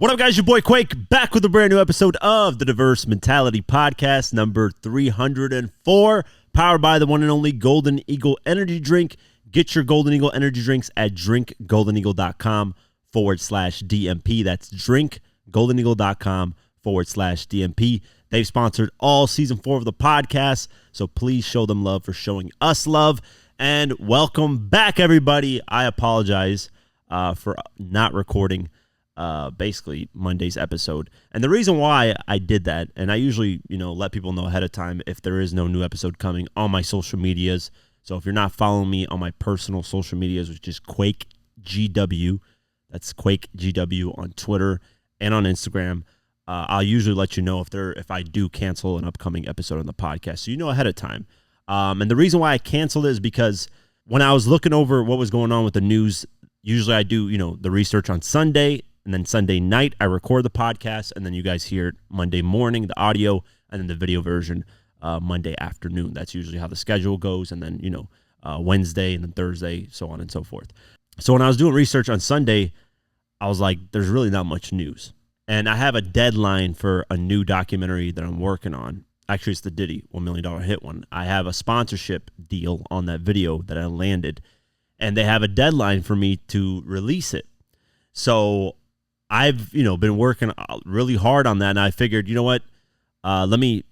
What up, guys? Your boy Quake back with a brand new episode of the Diverse Mentality Podcast, number 304, powered by the one and only Golden Eagle Energy Drink. Get your Golden Eagle Energy Drinks at drinkgoldeneagle.com/DMP. That's drinkgoldeneagle.com/DMP. They've sponsored all season 4 of the podcast, so please show them love for showing us love. And welcome back, everybody. I apologize for not recording basically Monday's episode. And the reason why I did that, and I usually, let people know ahead of time if there is no new episode coming on my social medias. So if you're not following me on my personal social medias, which is Quake GW, that's Quake GW on Twitter and on Instagram, I'll usually let you know if I do cancel an upcoming episode on the podcast, so you know ahead of time. And the reason why I canceled it is because when I was looking over what was going on with the news, usually I do, the research on Sunday, and then Sunday night I record the podcast, and then you guys hear it Monday morning, the audio, and then the video version Monday afternoon. That's usually how the schedule goes, and then, Wednesday and then Thursday, so on and so forth. So when I was doing research on Sunday, I was like, there's really not much news. And I have a deadline for a new documentary that I'm working on. Actually, it's the Diddy $1 Million Hit one. I have a sponsorship deal on that video that I landed, and they have a deadline for me to release it. So I've, been working really hard on that, and I figured, let me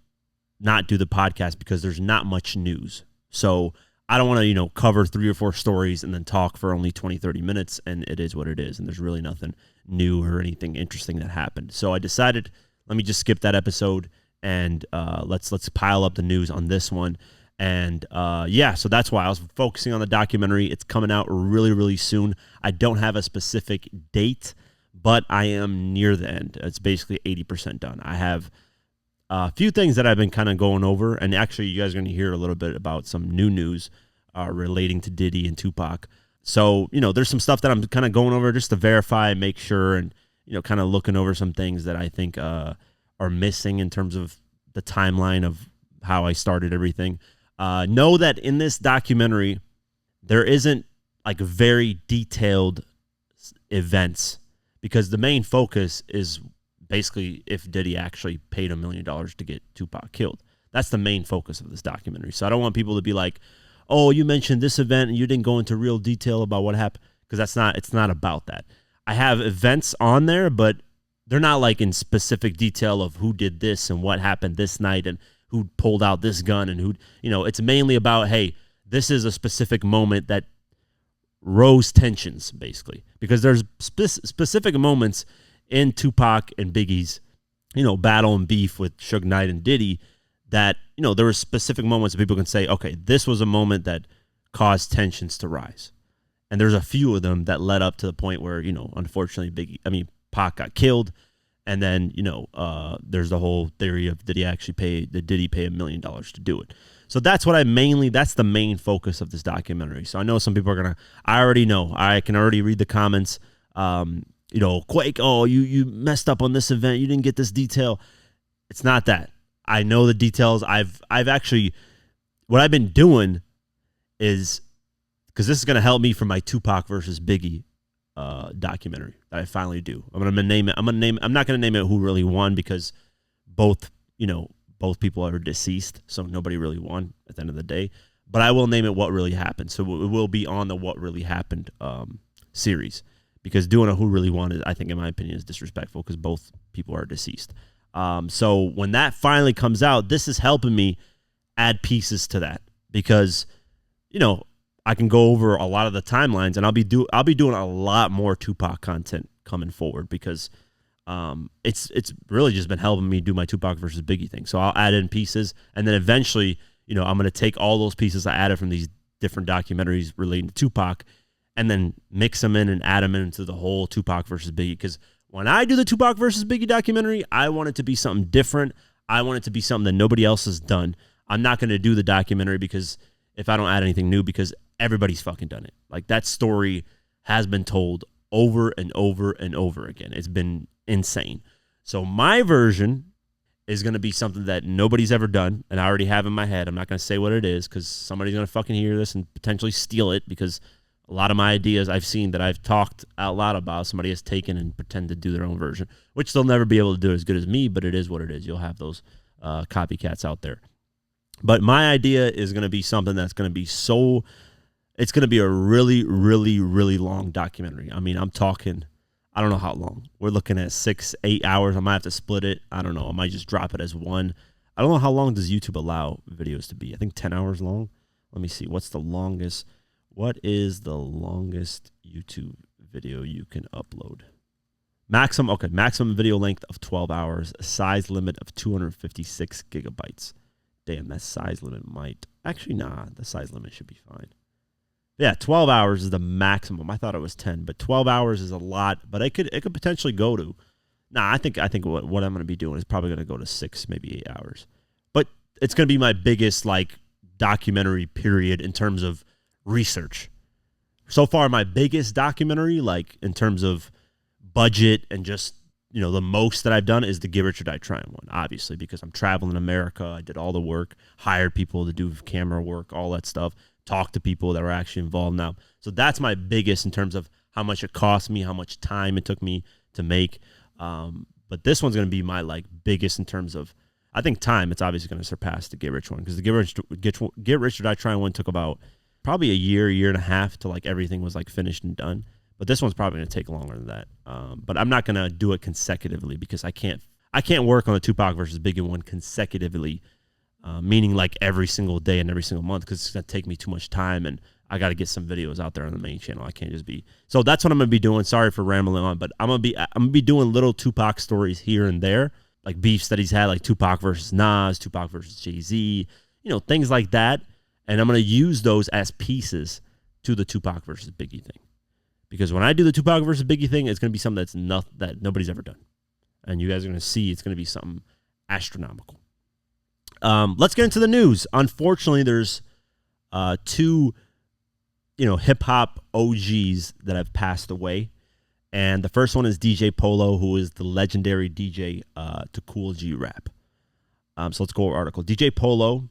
not do the podcast because there's not much news. So I don't want to, cover 3 or 4 stories and then talk for only 20, 30 minutes, and it is what it is, and there's really nothing new or anything interesting that happened. So I decided, let me just skip that episode, and let's pile up the news on this one. And so that's why I was focusing on the documentary. It's coming out really, really soon. I don't have a specific date, but I am near the end. It's basically 80% done. I have a few things that I've been kind of going over, and actually you guys are going to hear a little bit about some new news relating to Diddy and Tupac. So, there's some stuff that I'm kind of going over just to verify, make sure, and, kind of looking over some things that I think are missing in terms of the timeline of how I started everything. Know that in this documentary, there isn't like very detailed events, because the main focus is basically if Diddy actually paid $1 million to get Tupac killed. That's the main focus of this documentary. So I don't want people to be like, oh, you mentioned this event and you didn't go into real detail about what happened, because it's not about that. I have events on there, but they're not like in specific detail of who did this and what happened this night and who pulled out this gun and who, it's mainly about, hey, this is a specific moment that rose tensions, basically, because there's specific moments in Tupac and Biggie's, battle and beef with Suge Knight and Diddy that, there were specific moments that people can say, okay, this was a moment that caused tensions to rise. And there's a few of them that led up to the point where, unfortunately, Pac got killed. And then, there's the whole theory of did Diddy pay $1 million to do it? So that's what that's the main focus of this documentary. So I know some people are I already know, I can already read the comments, Quake, oh, you messed up on this event, you didn't get this detail. It's not that. I know the details. I've actually, what I've been doing is, because this is going to help me for my Tupac versus Biggie documentary that I finally do. I'm not going to name it who really won, because both people are deceased, so nobody really won at the end of the day. But I will name it What Really Happened. So it will be on the What Really Happened series, because doing a who really won is, I think, in my opinion, is disrespectful, because both people are deceased. So when that finally comes out, this is helping me add pieces to that, because, I can go over a lot of the timelines, and I'll be doing a lot more Tupac content coming forward, because it's really just been helping me do my Tupac versus Biggie thing. So I'll add in pieces, and then eventually, I'm going to take all those pieces I added from these different documentaries relating to Tupac, and then mix them in and add them into the whole Tupac versus Biggie. Because when I do the Tupac versus Biggie documentary, I want it to be something different. I want it to be something that nobody else has done. I'm not going to do the documentary because if I don't add anything new, because everybody's fucking done it. Like, that story has been told over and over and over again. It's been insane. So my version is going to be something that nobody's ever done, and I already have in my head. I'm not going to say what it is, because somebody's going to fucking hear this and potentially steal it, because A lot of my ideas I've seen that I've talked out loud about, somebody has taken and pretend to do their own version, which they'll never be able to do as good as me, but it is what it is. You'll have those copycats out there. But my idea is going to be something that's going to be it's going to be a really, really, really long documentary. I mean, I'm talking, I don't know how long. We're looking at 6-8 hours. I might have to split it. I don't know. I might just drop it as one. I don't know how long does YouTube allow videos to be. I think 10 hours long. Let me see. What is the longest YouTube video you can upload? Maximum video length of 12 hours, a size limit of 256 gigabytes. Damn, that size limit might... Actually, nah, the size limit should be fine. Yeah, 12 hours is the maximum. I thought it was 10, but 12 hours is a lot. But it could potentially go to... Nah, I think what I'm going to be doing is probably going to go to 6, maybe 8 hours. But it's going to be my biggest, like, documentary period in terms of research. So far, my biggest documentary, like, in terms of budget and just... the most that I've done is the Get Rich or Die Trying one, obviously, because I'm traveling America. I did all the work, hired people to do camera work, all that stuff, talk to people that were actually involved now. So that's my biggest in terms of how much it cost me, how much time it took me to make. But this one's going to be my biggest in terms of, I think time, it's obviously going to surpass the Get Rich one, because the Get Rich or Die Trying one took about probably a year and a half to everything was finished and done. But this one's probably going to take longer than that. But I'm not going to do it consecutively because I can't work on the Tupac versus Biggie one consecutively, meaning every single day and every single month, because it's going to take me too much time, and I got to get some videos out there on the main channel. I can't just be. So that's what I'm going to be doing. Sorry for rambling on, but I'm going to be doing little Tupac stories here and there, like beefs that he's had, like Tupac versus Nas, Tupac versus Jay-Z, things like that. And I'm going to use those as pieces to the Tupac versus Biggie thing. Because when I do the Tupac versus Biggie thing, it's going to be something that nobody's ever done. And you guys are going to see it's going to be something astronomical. Let's get into the news. Unfortunately, there's two, hip-hop OGs that have passed away. And the first one is DJ Polo, who is the legendary DJ to Kool G Rap. So let's go over article. DJ Polo,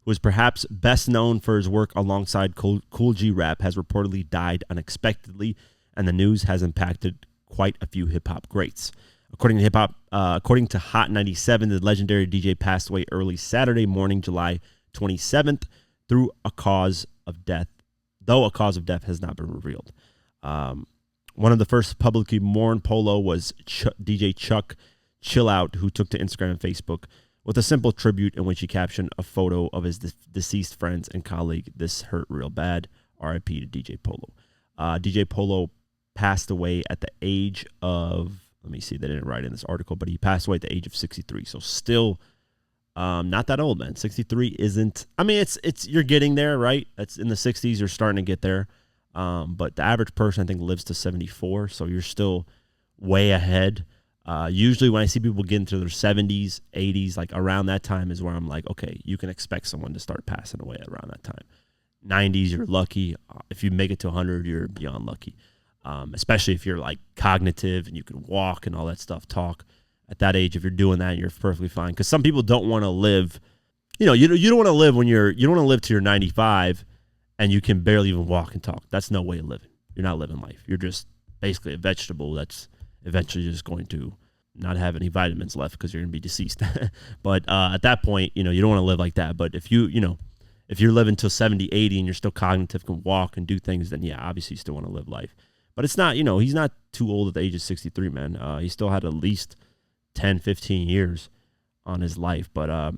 who is perhaps best known for his work alongside Kool G Rap, has reportedly died unexpectedly, and the news has impacted quite a few hip-hop greats. According to Hot 97, the legendary DJ passed away early Saturday morning, July 27th, though a cause of death has not been revealed. One of the first publicly mourn Polo was DJ Chuck Chill Out, who took to Instagram and Facebook with a simple tribute in which he captioned a photo of his deceased friends and colleague. "This hurt real bad. R.I.P. to DJ Polo." DJ Polo passed away at the age of, let me see, they didn't write in this article, but he passed away at the age of 63. So still not that old, man. 63 isn't, I mean, it's you're getting there, right? That's in the 60s, you're starting to get there. But the average person, I think, lives to 74. So you're still way ahead. Usually when I see people get into their 70s, 80s, around that time is where I'm like, okay, you can expect someone to start passing away around that time. 90s, you're lucky. If you make it to 100, you're beyond lucky. Especially if you're cognitive and you can walk and all that stuff, talk. At that age, if you're doing that, you're perfectly fine. Because some people don't want to live, you don't want to live you don't want to live till you're 95 and you can barely even walk and talk. That's no way of living. You're not living life. You're just basically a vegetable that's eventually just going to not have any vitamins left because you're going to be deceased. But at that point, you don't want to live like that. But if you're living till 70, 80 and you're still cognitive, can walk and do things, then yeah, obviously you still want to live life. But it's not, he's not too old at the age of 63, man. He still had at least 10, 15 years on his life. But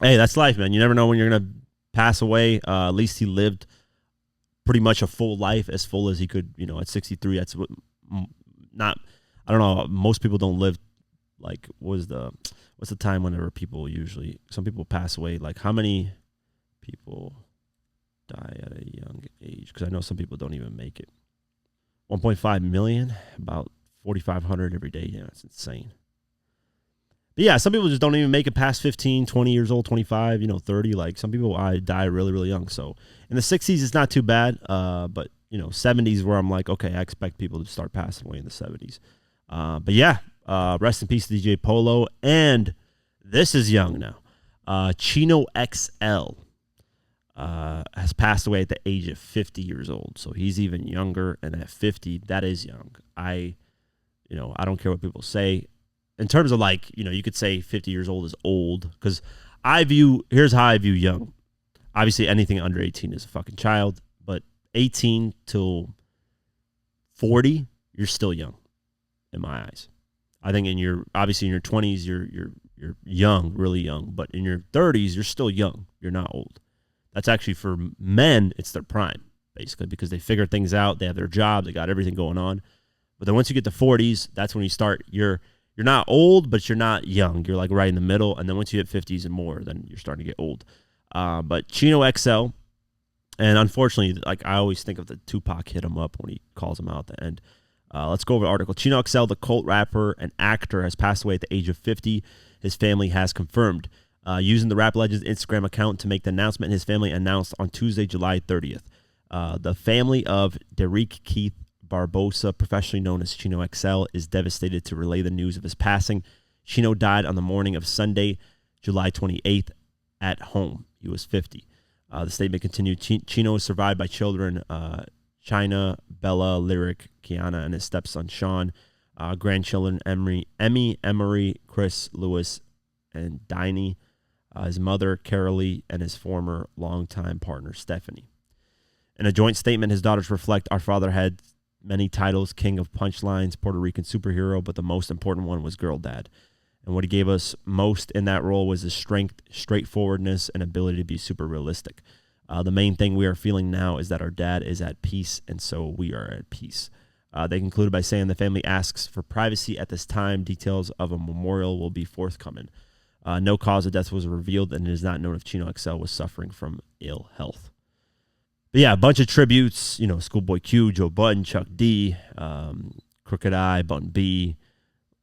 hey, that's life, man. You never know when you're going to pass away. At least he lived pretty much a full life, as full as he could, at 63. That's what I don't know. Most people don't live what's the time whenever people usually, some people pass away. How many people die at a young age? Because I know some people don't even make it. 1.5 million, about 4,500 every day. Yeah, it's insane. But yeah, some people just don't even make it past 15, 20 years old, 25, 30. Some people die really, really young. So in the 60s, it's not too bad. But 70s where I'm like, okay, I expect people to start passing away in the 70s. But yeah, rest in peace to DJ Polo. And this is young now. Chino XL. has passed away at the age of 50 years old. So he's even younger, and at 50, that is young. I don't care what people say. In terms of you could say 50 years old is old, because here's how I view young. Obviously, anything under 18 is a fucking child, but 18 till 40, you're still young, in my eyes. I think in your 20s, you're young, really young, but in your 30s, you're still young. You're not old. That's actually, for men, it's their prime, basically, because they figure things out. They have their job. They got everything going on. But then once you get to 40s, that's when you start. You're not old, but you're not young. You're like right in the middle. And then once you hit 50s and more, then you're starting to get old. But Chino XL, and unfortunately, I always think of the Tupac hit him up when he calls him out at the end. Let's go over the article. Chino XL, the cult rapper and actor, has passed away at the age of 50. His family has confirmed. Using the rap legend's Instagram account to make the announcement, his family announced on Tuesday, July 30th. The family of Derek Keith Barbosa, professionally known as Chino XL, is devastated to relay the news of his passing. Chino died on the morning of Sunday, July 28th, at home. He was 50. The statement continued. Chino is survived by children China, Bella, Lyric, Kiana, and his stepson Sean. Grandchildren Emmy, Emery, Chris, Lewis, and Diney. His mother, Carolee, and his former longtime partner, Stephanie. In a joint statement, his daughters reflect, "Our father had many titles, king of punchlines, Puerto Rican superhero, but the most important one was girl dad. And what he gave us most in that role was his strength, straightforwardness, and ability to be super realistic. The main thing we are feeling now is that our dad is at peace, and so we are at peace." They concluded by saying the family asks for privacy at this time. Details of a memorial will be forthcoming. No cause of death was revealed, and it is not known if Chino XL was suffering from ill health. But yeah, a bunch of tributes, Schoolboy Q, Joe Budden, Chuck D, Crooked Eye, Bun B,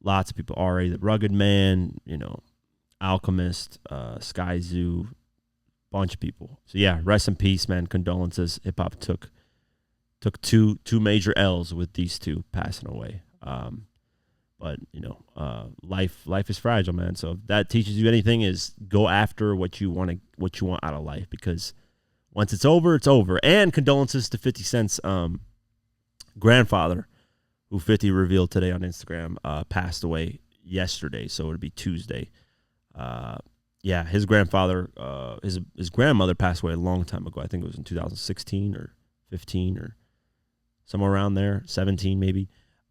lots of people, R.A. the Rugged Man, Alchemist, Sky Zoo, bunch of people. So yeah, rest in peace, man. Condolences. Hip hop took two major L's with these two passing away. But life is fragile, man. So if that teaches you anything, is go after what you want out of life, because once it's over, it's over. And condolences to 50 Cent's grandfather, who 50 revealed today on Instagram, passed away yesterday, so it would be Tuesday. His grandfather, his grandmother passed away a long time ago. I think it was in 2016 or 15 or somewhere around there, 17 maybe.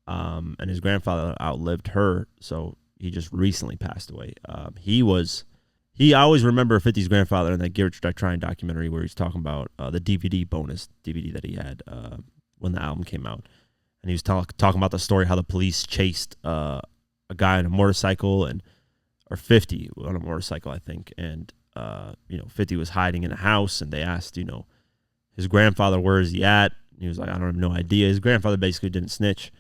And his grandfather outlived her, so he just recently passed away. I always remember 50's grandfather in that Get Rich or Die Trying documentary where he's talking about the bonus DVD that he had when the album came out. And he was talking about the story how the police chased a guy on a motorcycle, or 50 on a motorcycle, I think. And, 50 was hiding in a house, and they asked, his grandfather, where is he at? And he was like, I don't have no idea. His grandfather basically didn't snitch.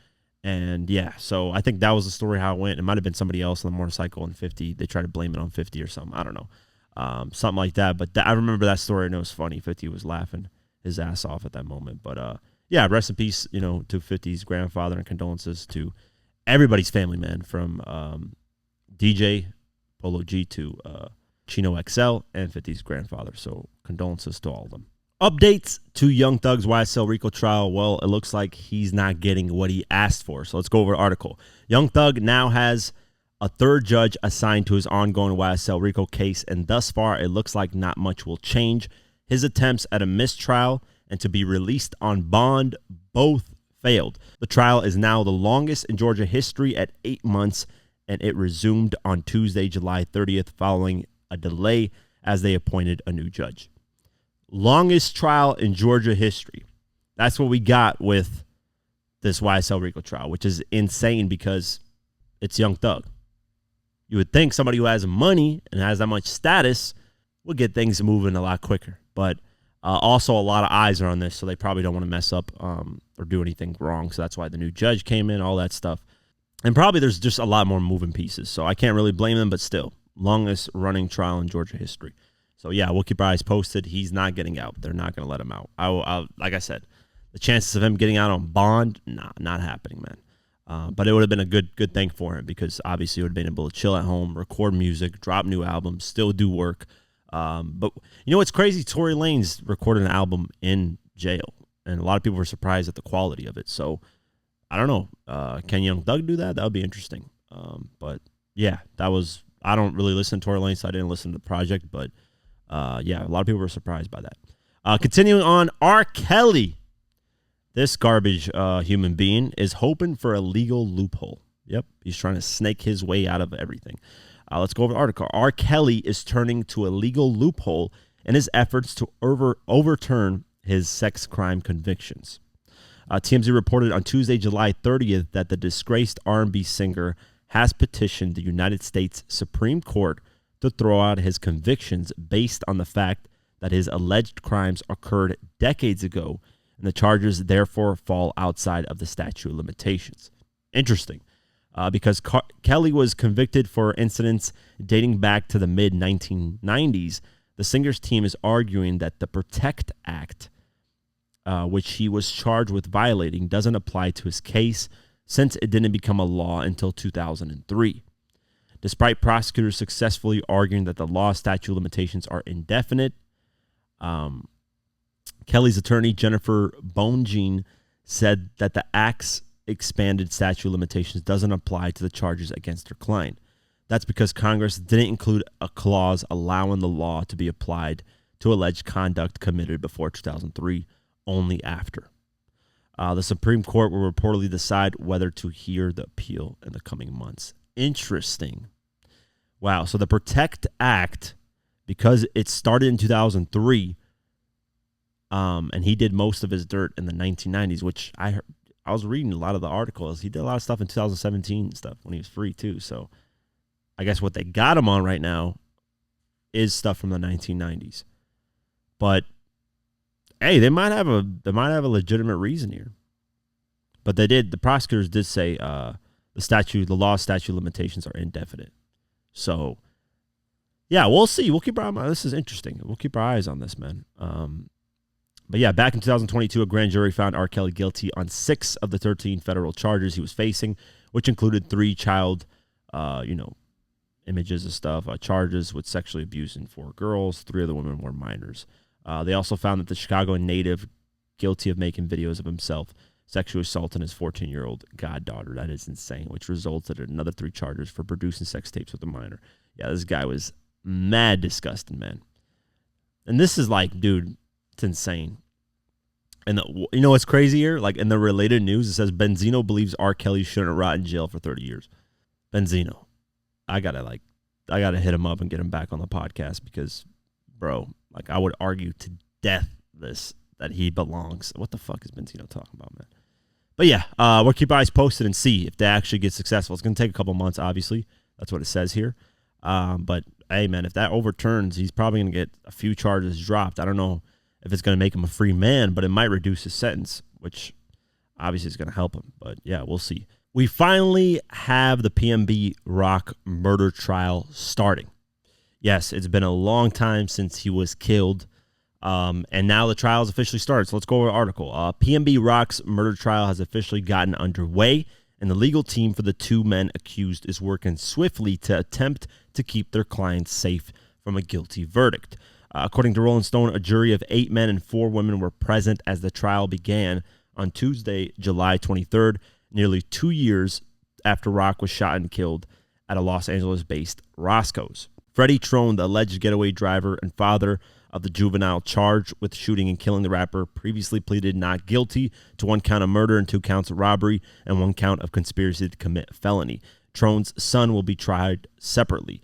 And yeah, so I think that was the story how it went. It might have been somebody else on the motorcycle, and 50, they tried to blame it on 50 or something. I don't know. Something like that. But I remember that story, and it was funny. 50 was laughing his ass off at that moment. But yeah, rest in peace, to 50's grandfather, and condolences to everybody's family, man, from DJ, Polo G to Chino XL, and 50's grandfather. So condolences to all of them. Updates to Young Thug's YSL Rico trial. Well, it looks like he's not getting what he asked for. So let's go over the article. Young Thug now has a third judge assigned to his ongoing YSL Rico case, and thus far, it looks like not much will change. His attempts at a mistrial and to be released on bond both failed. The trial is now the longest in Georgia history at 8 months, and it resumed on Tuesday, July 30th, following a delay as they appointed a new judge. Longest trial in Georgia history. That's what we got with this YSL Rico trial, which is insane because it's Young Thug. You would think somebody who has money and has that much status would get things moving a lot quicker. But also a lot of eyes are on this, so they probably don't want to mess up or do anything wrong. So that's why the new judge came in, all that stuff. And probably there's just a lot more moving pieces. So I can't really blame them, but still, longest running trial in Georgia history. So, yeah, we'll keep our eyes posted. He's not getting out. They're not going to let him out. Like I said, the chances of him getting out on bond, not happening, man. But it would have been a good thing for him, because obviously he would have been able to chill at home, record music, drop new albums, still do work. But you know what's crazy? Tory Lanez recorded an album in jail, and a lot of people were surprised at the quality of it. So I don't know. Can Young Thug do that? That would be interesting. But yeah, that was. I don't really listen to Tory Lanez, so I didn't listen to the project. But yeah, a lot of people were surprised by that. Continuing on, R. Kelly, this garbage human being, is hoping for a legal loophole. Yep, he's trying to snake his way out of everything. Let's go over the article. R. Kelly is turning to a legal loophole in his efforts to overturn his sex crime convictions. TMZ reported on Tuesday, July 30th, that the disgraced R&B singer has petitioned the United States Supreme Court to throw out his convictions based on the fact that his alleged crimes occurred decades ago, and the charges therefore fall outside of the statute of limitations. Interesting. Because Kelly was convicted for incidents dating back to the mid-1990s, the singer's team is arguing that the PROTECT Act, which he was charged with violating, doesn't apply to his case since it didn't become a law until 2003. Despite prosecutors successfully arguing that the law statute of limitations are indefinite, Kelly's attorney, Jennifer Bonjean, said that the Act's expanded statute of limitations doesn't apply to the charges against her client. That's because Congress didn't include a clause allowing the law to be applied to alleged conduct committed before 2003, only after. The Supreme Court will reportedly decide whether to hear the appeal in the coming months. Interesting. Wow. So the PROTECT Act, because it started in 2003, and he did most of his dirt in the 1990s, which I was reading a lot of the articles. He did a lot of stuff in 2017 and stuff when he was free too. So I guess what they got him on right now is stuff from the 1990s. But hey, they might have a legitimate reason here. But the prosecutors did say the law statute limitations are indefinite. So yeah, we'll see. We'll keep our eye on this. Is interesting. We'll keep our eyes on this, man. But yeah, back in 2022, a grand jury found R. Kelly guilty on 6 of the 13 federal charges he was facing, which included 3 child, images and stuff, charges with sexually abusing 4 girls. 3 of the women were minors. They also found that the Chicago native guilty of making videos of himself sexually assaulting his 14-year-old goddaughter. That is insane, which resulted in another 3 charges for producing sex tapes with a minor. Yeah, this guy was mad disgusting, man. And this is like, dude, it's insane. And you know what's crazy here? Like in the related news, it says Benzino believes R. Kelly shouldn't rot in jail for 30 years. Benzino, I gotta hit him up and get him back on the podcast because, bro, like I would argue to death that he belongs. What the fuck is Benzino talking about, man? But yeah, we'll keep our eyes posted and see if they actually get successful. It's gonna take a couple months, obviously. That's what it says here. But hey, man, if that overturns, he's probably gonna get a few charges dropped. I don't know if it's going to make him a free man, but it might reduce his sentence, which obviously is going to help him. But yeah, we'll see. We finally have the PnB Rock murder trial starting. Yes, it's been a long time since he was killed, and now the trial has officially started. So let's go over the article. PnB Rock's murder trial has officially gotten underway, and the legal team for the 2 men accused is working swiftly to attempt to keep their clients safe from a guilty verdict. According to Rolling Stone, a jury of 8 men and 4 women were present as the trial began on Tuesday, July 23rd, nearly 2 years after Rock was shot and killed at a Los Angeles-based Roscoe's. Freddie Trone, the alleged getaway driver and father of the juvenile charged with shooting and killing the rapper, previously pleaded not guilty to 1 count of murder and 2 counts of robbery and 1 count of conspiracy to commit felony. Trone's son will be tried separately.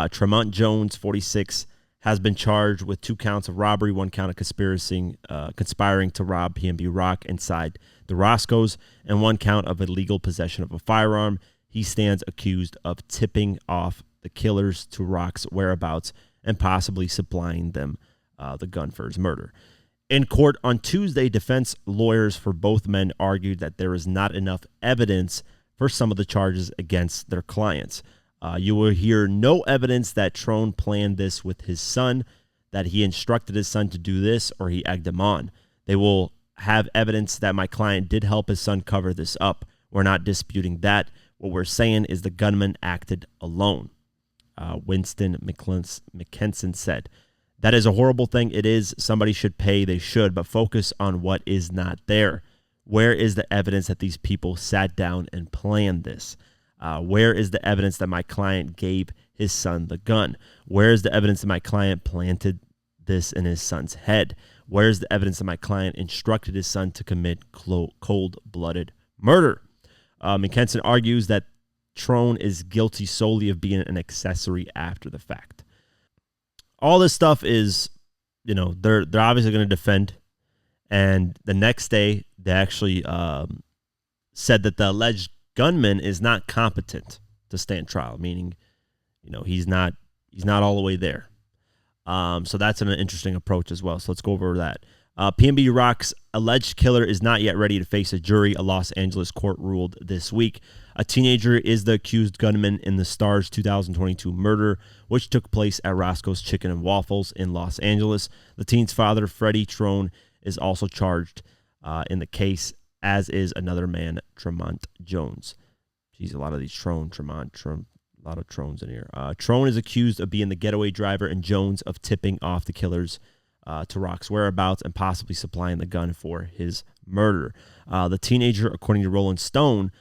Tremont Jones, 46, has been charged with 2 counts of robbery, 1 count of conspiring to rob PnB Rock inside the Roscoe's, and 1 count of illegal possession of a firearm. He stands accused of tipping off the killers to Rock's whereabouts and possibly supplying them the gun for his murder. In court on Tuesday, defense lawyers for both men argued that there is not enough evidence for some of the charges against their clients. You will hear no evidence that Trone planned this with his son, that he instructed his son to do this, or he egged him on. They will have evidence that my client did help his son cover this up. We're not disputing that. What we're saying is the gunman acted alone. Winston McKenson said. That is a horrible thing. It is. Somebody should pay. They should, but focus on what is not there. Where is the evidence that these people sat down and planned this? Where is the evidence that my client gave his son the gun? Where is the evidence that my client planted this in his son's head? Where is the evidence that my client instructed his son to commit cold-blooded murder? McKenson argues that Trone is guilty solely of being an accessory after the fact. All this stuff is, they're obviously going to defend. And the next day, they actually said that the alleged gunman is not competent to stand trial, meaning, he's not all the way there. So that's an interesting approach as well. So let's go over that. PnB Rock's alleged killer is not yet ready to face a jury. A Los Angeles court ruled this week. A teenager is the accused gunman in the Star's 2022 murder, which took place at Roscoe's Chicken and Waffles in Los Angeles. The teen's father, Freddie Trone, is also charged in the case, as is another man, Tremont Jones. Geez, a lot of these Tremont, a lot of Trones in here. Trone is accused of being the getaway driver and Jones of tipping off the killers to Rock's whereabouts and possibly supplying the gun for his murder. The teenager, according to Rolling Stone,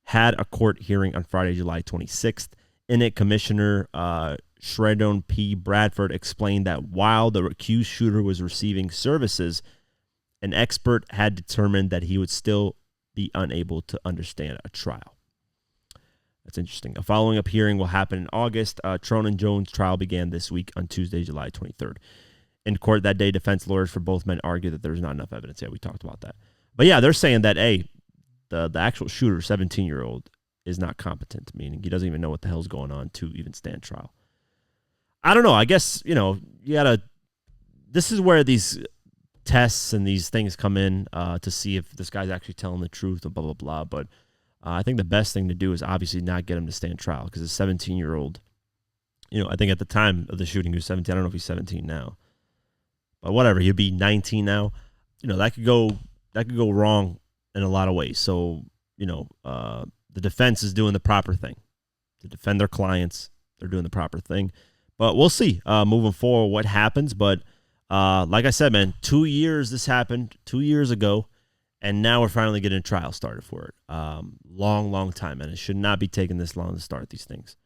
had a court hearing on Friday, July 26th. In it, Commissioner Shredon P. Bradford explained that while the accused shooter was receiving services, an expert had determined that he would still be unable to understand a trial. That's interesting. A following-up hearing will happen in August. Trone and Jones' trial began this week on Tuesday, July 23rd. In court that day, defense lawyers for both men argued that there's not enough evidence. Yeah, we talked about that. But yeah, they're saying that, the actual shooter, 17-year-old, is not competent, meaning he doesn't even know what the hell's going on to even stand trial. I don't know. I guess, you gotta, this is where these tests and these things come in to see if this guy's actually telling the truth and blah, blah, blah. But I think the best thing to do is obviously not get him to stand trial because a 17-year-old, I think at the time of the shooting he was 17. I don't know if he's 17 now. But whatever, he'd be 19 now. That could go wrong in a lot of ways. So, the defense is doing the proper thing. To defend their clients, they're doing the proper thing. But we'll see moving forward what happens. But like I said, man, 2 years this happened, 2 years ago, and now we're finally getting a trial started for it. Long time, and it should not be taking this long to start these things.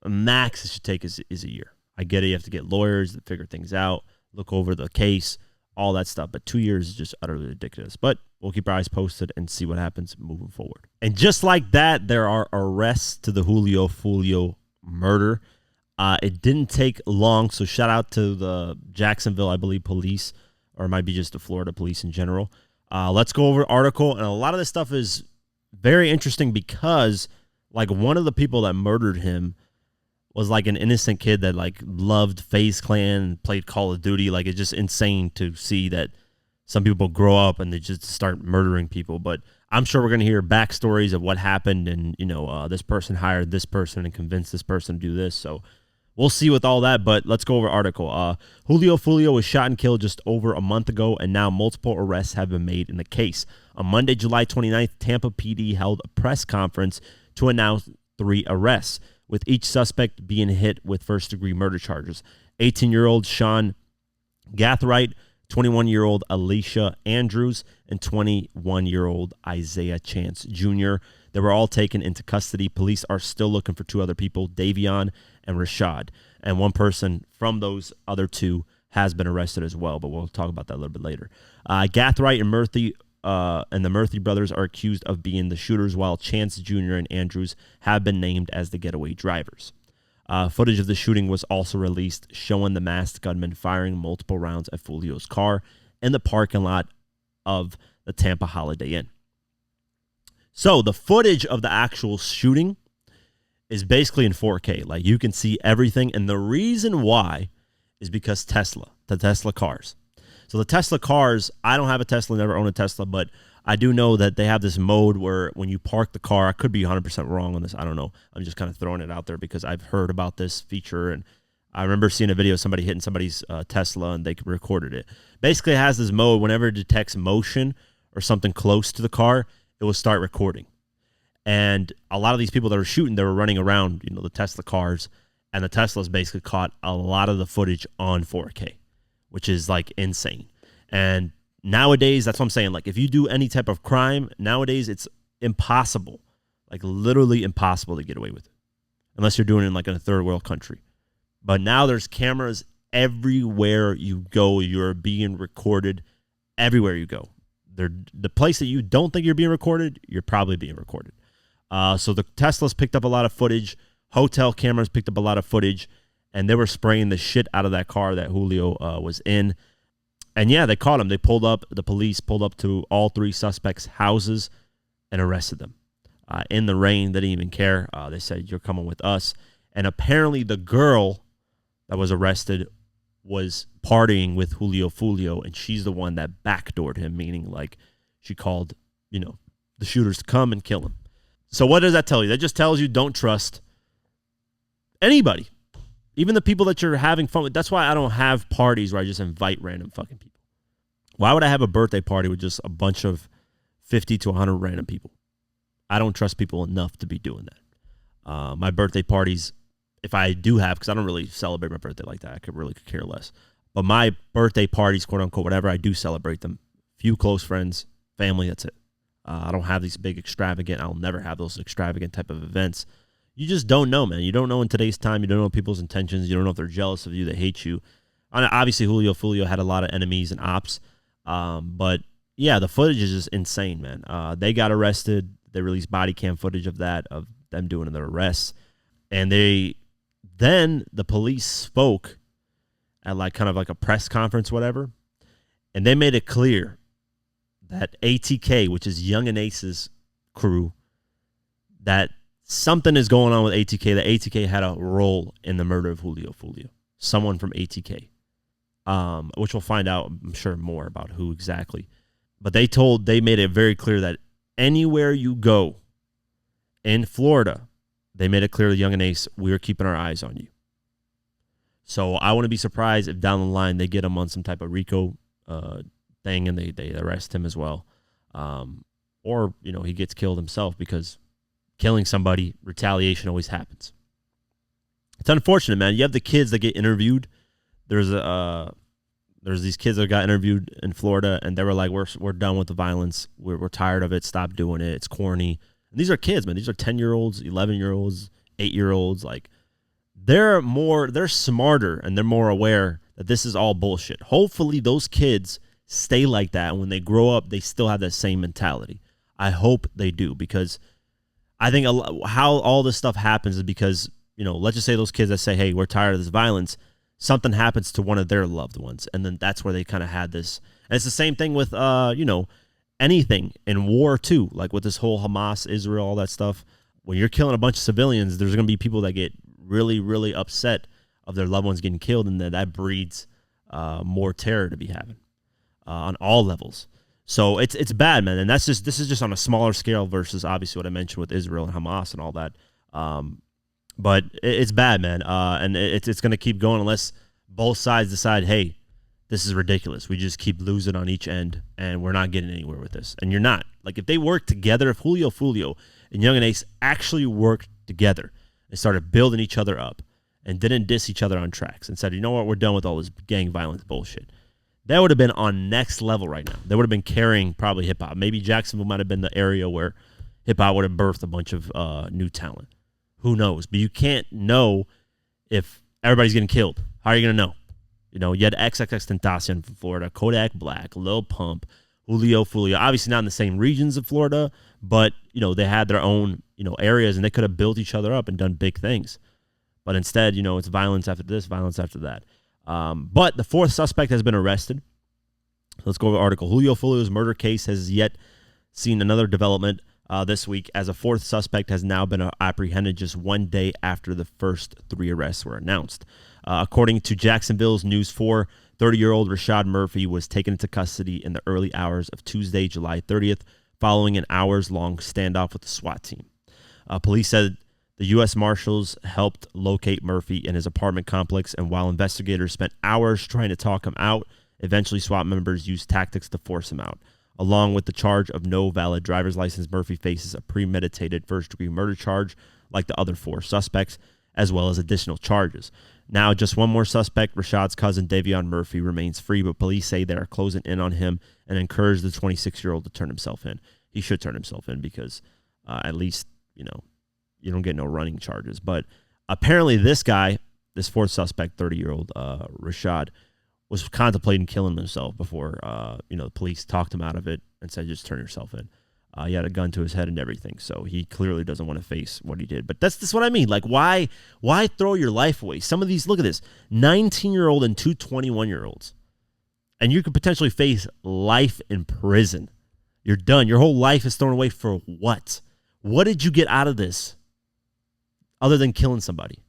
A max it should take is a year. I get it. You have to get lawyers to figure things out, look over the case, all that stuff. But 2 years is just utterly ridiculous. But we'll keep our eyes posted and see what happens moving forward. And just like that, there are arrests to the Julio Foolio murder. It didn't take long, so shout out to the Jacksonville, I believe, police, or it might be just the Florida police in general. Let's go over the article, and a lot of this stuff is very interesting because, one of the people that murdered him was, an innocent kid that, loved FaZe Clan and played Call of Duty. It's just insane to see that some people grow up and they just start murdering people. But I'm sure we're going to hear backstories of what happened and, this person hired this person and convinced this person to do this. So we'll see with all that, but let's go over the article. Julio Foolio was shot and killed just over a month ago, and now multiple arrests have been made in the case. On Monday, July 29th, Tampa PD held a press conference to announce 3 arrests, with each suspect being hit with first-degree murder charges. 18-year-old Sean Gathright, 21-year-old Alicia Andrews, and 21-year-old Isaiah Chance Jr. They were all taken into custody. Police are still looking for 2 other people, Davion and Rashad. And one person from those other 2 has been arrested as well, but we'll talk about that a little bit later. Gathright and Murthy and the Murthy brothers are accused of being the shooters, while Chance Jr. and Andrews have been named as the getaway drivers. Footage of the shooting was also released, showing the masked gunman firing multiple rounds at Foolio's car in the parking lot of the Tampa Holiday Inn. So the footage of the actual shooting is basically in 4K. You can see everything, and the reason why is because the Tesla cars. So the Tesla cars, I don't have a Tesla, never owned a Tesla, but I do know that they have this mode where when you park the car, I could be 100% wrong on this, I don't know. I'm just kind of throwing it out there because I've heard about this feature, and I remember seeing a video of somebody hitting somebody's Tesla, and they recorded it. Basically, it has this mode, whenever it detects motion or something close to the car, it will start recording. And a lot of these people that were shooting, they were running around, the Tesla cars, And the Teslas basically caught a lot of the footage on 4K, which is like insane. And nowadays, that's what I'm saying. Like if you do any type of crime, nowadays it's impossible, like literally impossible to get away with it, unless you're doing it in like in a third world country. But now there's cameras everywhere you go. You're being recorded everywhere you go. The place that you don't think you're being recorded, you're probably being recorded. So the Teslas picked up a lot of footage. Hotel cameras picked up a lot of footage, and they were spraying the shit out of that car that Julio was in. And yeah, they caught him. The police pulled up to all three suspects' houses and arrested them. In the rain, they didn't even care. They said, "You're coming with us." And apparently the girl that was arrested was partying with Julio Foolio, and she's the one that backdoored him, meaning like she called, the shooters to come and kill him. So what does that tell you? That just tells you don't trust anybody, even the people that you're having fun with. That's why I don't have parties where I just invite random fucking people. Why would I have a birthday party with just a bunch of 50 to 100 random people? I don't trust people enough to be doing that. My birthday parties, if I do have, because I don't really celebrate my birthday like that, I could really care less. But my birthday parties, quote unquote, whatever, I do celebrate them. Few close friends, family, that's it. I don't have these big extravagant, I'll never have those extravagant type of events. You just don't know, man. You don't know in today's time. You don't know people's intentions. You don't know if they're jealous of you, they hate you. And obviously, Julio Foolio had a lot of enemies and ops. But yeah, the footage is just insane, man. They got arrested. They released body cam footage of that, of them doing their arrests. And then the police spoke at like kind of like a press conference, whatever. And they made it clear that ATK, which is Young and Ace's crew, that something is going on with ATK, that ATK had a role in the murder of Julio Foolio. Someone from ATK, which we'll find out, I'm sure, more about who exactly. But they made it very clear that anywhere you go in Florida, they made it clear to Young and Ace, we're keeping our eyes on you. So I wouldn't be surprised if down the line they get him on some type of Rico thing and they arrest him as well. Or, he gets killed himself, because killing somebody, retaliation always happens. It's unfortunate, man. You have the kids that get interviewed. There's these kids that got interviewed in Florida, and they were like, we're done with the violence. We're tired of it. Stop doing it. It's corny. And these are kids, man. These are 10-year-olds, 11-year-olds, 8-year-olds. Like, they're smarter, and they're more aware that this is all bullshit. Hopefully those kids stay like that, and when they grow up, they still have that same mentality. I hope they do, because I think how all this stuff happens is because, let's just say those kids that say, hey, we're tired of this violence, something happens to one of their loved ones, and then that's where they kind of had this. And it's the same thing with, anything in war too, like with this whole Hamas, Israel, all that stuff. When you're killing a bunch of civilians, there's going to be people that get really, really upset of their loved ones getting killed, and that breeds more terror to be having on all levels. So it's bad, man, and this is just on a smaller scale versus obviously what I mentioned with Israel and Hamas and all that. But it's bad, man, and it's going to keep going unless both sides decide, hey, this is ridiculous. We just keep losing on each end, and we're not getting anywhere with this. And you're not. Like, if they work together, if Julio Foolio and Young and Ace actually worked together and started building each other up and didn't diss each other on tracks and said, you know what, we're done with all this gang violence bullshit, that would have been on next level right now. They would have been carrying probably hip-hop. Maybe Jacksonville might have been the area where hip-hop would have birthed a bunch of new talent. Who knows? But you can't know if everybody's getting killed. How are you going to know? You had XXXTentacion from Florida, Kodak Black, Lil Pump, Julio Foolio. Obviously not in the same regions of Florida, but, they had their own, areas, and they could have built each other up and done big things. But instead, it's violence after this, violence after that. But the fourth suspect has been arrested. Let's go over the article. Julio Foolio's murder case has yet seen another development this week, as a fourth suspect has now been apprehended just one day after the first three arrests were announced. According to Jacksonville's News 4, 30-year-old Rashad Murphy was taken into custody in the early hours of Tuesday, July 30th, following an hours-long standoff with the SWAT team. Police said the U.S. Marshals helped locate Murphy in his apartment complex, and while investigators spent hours trying to talk him out, eventually SWAT members used tactics to force him out. Along with the charge of no valid driver's license, Murphy faces a premeditated first-degree murder charge like the other four suspects, as well as additional charges. Now, just one more suspect, Rashad's cousin, Davion Murphy, remains free, but police say they are closing in on him and encourage the 26-year-old to turn himself in. He should turn himself in because at least, you don't get no running charges. But apparently this guy, this fourth suspect, 30-year-old Rashad, was contemplating killing himself before, the police talked him out of it and said, just turn yourself in. He had a gun to his head and everything, so he clearly doesn't want to face what he did. But that's what I mean. Like, why throw your life away? Some of these, look at this, 19-year-old and two 21-year-olds. And you could potentially face life in prison. You're done. Your whole life is thrown away for what? What did you get out of this other than killing somebody?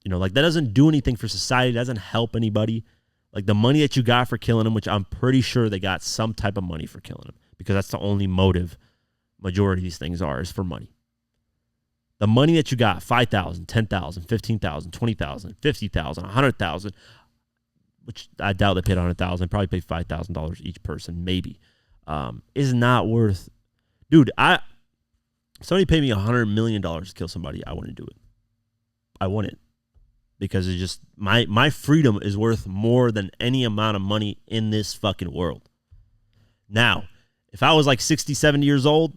That doesn't do anything for society. Doesn't help anybody. Like, the money that you got for killing him, which I'm pretty sure they got some type of money for killing him, because that's the only motive majority of these things is for money. The money that you got, $5,000, $10,000, $15,000, $20,000, $50,000, $100,000, which I doubt they paid $100,000, probably paid $5,000 each person, maybe, is not worth. Dude, if somebody paid me $100 million to kill somebody, I wouldn't do it. I wouldn't. Because it's just, my freedom is worth more than any amount of money in this fucking world. Now, if I was like 60, 70 years old,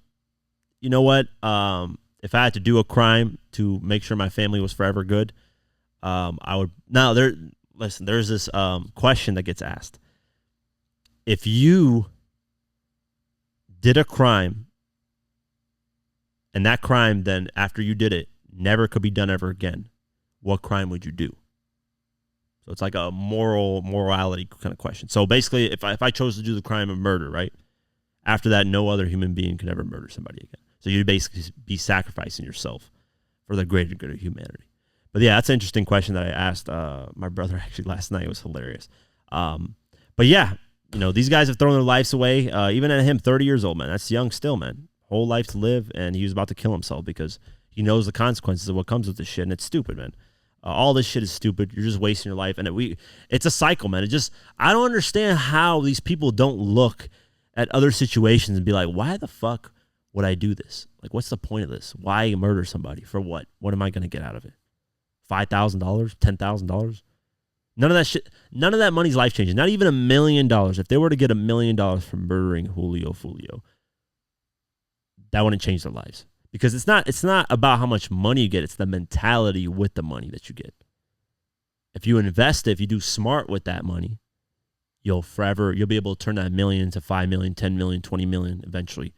you know what? If I had to do a crime to make sure my family was forever good, I would. Now, there's this question that gets asked. If you did a crime, and that crime then, after you did it, never could be done ever again, what crime would you do? So it's like a morality kind of question. So basically, if I chose to do the crime of murder, right? After that, no other human being could ever murder somebody again. So you'd basically be sacrificing yourself for the greater good of humanity. But yeah, that's an interesting question that I asked my brother actually last night. It was hilarious. But yeah, these guys have thrown their lives away. Even at him, 30 years old, man. That's young still, man. Whole life to live, and he was about to kill himself because he knows the consequences of what comes with this shit, and it's stupid, man. All this shit is stupid. You're just wasting your life, and it's a cycle, man. I don't understand how these people don't look at other situations and be like, why the fuck would I do this? Like, what's the point of this? Why murder somebody? For what? What am I going to get out of it? $5,000? $10,000? None of that shit. None of that money's life changing. Not even $1 million. If they were to get $1 million from murdering Julio Foolio, that wouldn't change their lives. Because it's not about how much money you get. It's the mentality with the money that you get. If you invest it, if you do smart with that money, you'll be able to turn that $1 million to $5 million, $10 million, $20 million eventually.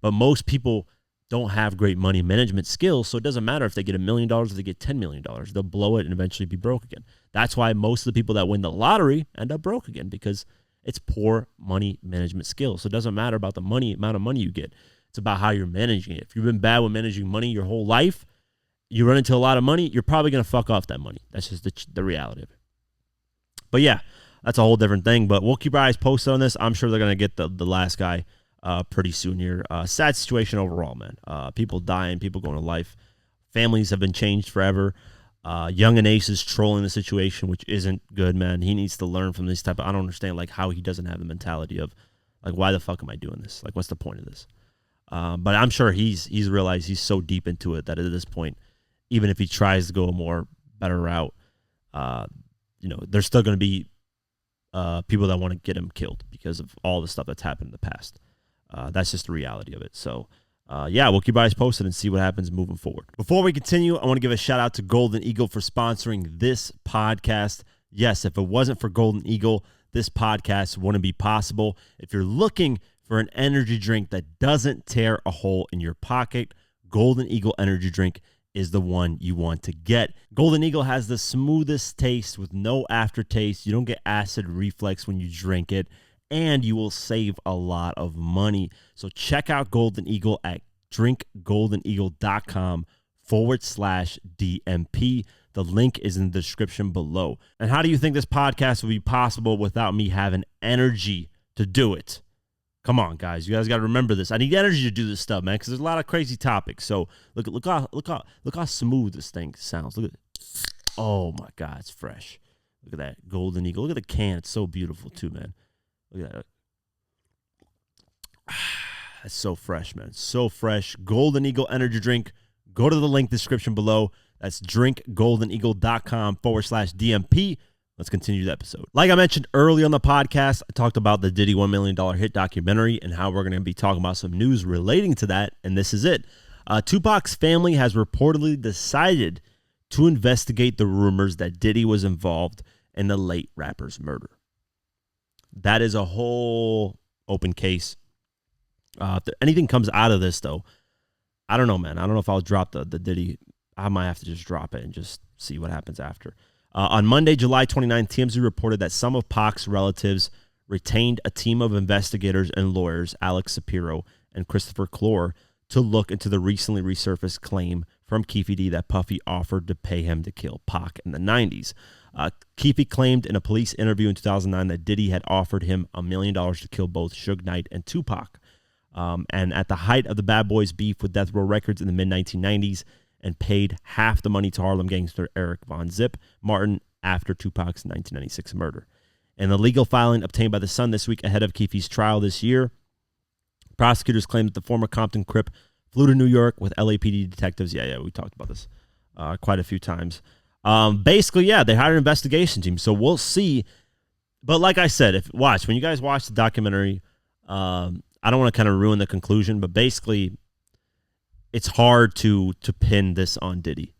But most people don't have great money management skills, so it doesn't matter if they get $1 million or they get $10 million. They'll blow it and eventually be broke again. That's why most of the people that win the lottery end up broke again, because it's poor money management skills. So it doesn't matter about the amount of money you get. It's about how you're managing it. If you've been bad with managing money your whole life, you run into a lot of money, you're probably going to fuck off that money. That's just the reality of it. But yeah, that's a whole different thing. But we'll keep our eyes posted on this. I'm sure they're going to get the last guy pretty soon here. Sad situation overall, man. People dying, people going to life. Families have been changed forever. Young and Ace is trolling the situation, which isn't good, man. He needs to learn from this type of, I don't understand like how he doesn't have the mentality of like, why the fuck am I doing this? Like, what's the point of this? But I'm sure he's realized he's so deep into it that at this point, even if he tries to go a better route, there's still going to be people that want to get him killed because of all the stuff that's happened in the past. That's just the reality of it. So, we'll keep our eyes posted and see what happens moving forward. Before we continue, I want to give a shout out to Golden Eagle for sponsoring this podcast. Yes, if it wasn't for Golden Eagle, this podcast wouldn't be possible. If you're looking for an energy drink that doesn't tear a hole in your pocket, Golden Eagle energy drink is the one you want to get. Golden Eagle has the smoothest taste with no aftertaste. You don't get acid reflux when you drink it, and you will save a lot of money. So check out Golden Eagle at drinkgoldeneagle.com/DMP. The link is in the description below. And how do you think this podcast would be possible without me having energy to do it? Come on, guys. You guys got to remember this. I need energy to do this stuff, man, because there's a lot of crazy topics. So look how smooth this thing sounds. Look at it. Oh, my God. It's fresh. Look at that Golden Eagle. Look at the can. It's so beautiful, too, man. Look at that. That's so fresh, man. So fresh. Golden Eagle energy drink. Go to the link description below. That's drinkgoldeneagle.com/DMP. Let's continue the episode. Like I mentioned earlier on the podcast, I talked about the Diddy $1 million hit documentary and how we're going to be talking about some news relating to that, and this is it. Tupac's family has reportedly decided to investigate the rumors that Diddy was involved in the late rapper's murder. That is a whole open case. If anything comes out of this, though, I don't know, man. I don't know if I'll drop the Diddy. I might have to just drop it and just see what happens after. On Monday, July 29, TMZ reported that some of Pac's relatives retained a team of investigators and lawyers, Alex Shapiro and Christopher Clore, to look into the recently resurfaced claim from Keefe D that Puffy offered to pay him to kill Pac in the 90s. Keefe claimed in a police interview in 2009 that Diddy had offered him $1 million to kill both Suge Knight and Tupac. And at the height of the Bad Boys beef with Death Row Records in the mid-1990s, and paid half the money to Harlem gangster Eric Von Zip Martin after Tupac's 1996 murder. In the legal filing obtained by The Sun this week ahead of Keefe's trial this year, prosecutors claimed that the former Compton Crip flew to New York with LAPD detectives. Yeah, we talked about this quite a few times. Basically, they hired an investigation team, so we'll see. But like I said, when you guys watch the documentary, I don't want to kind of ruin the conclusion, but basically, it's hard to pin this on Diddy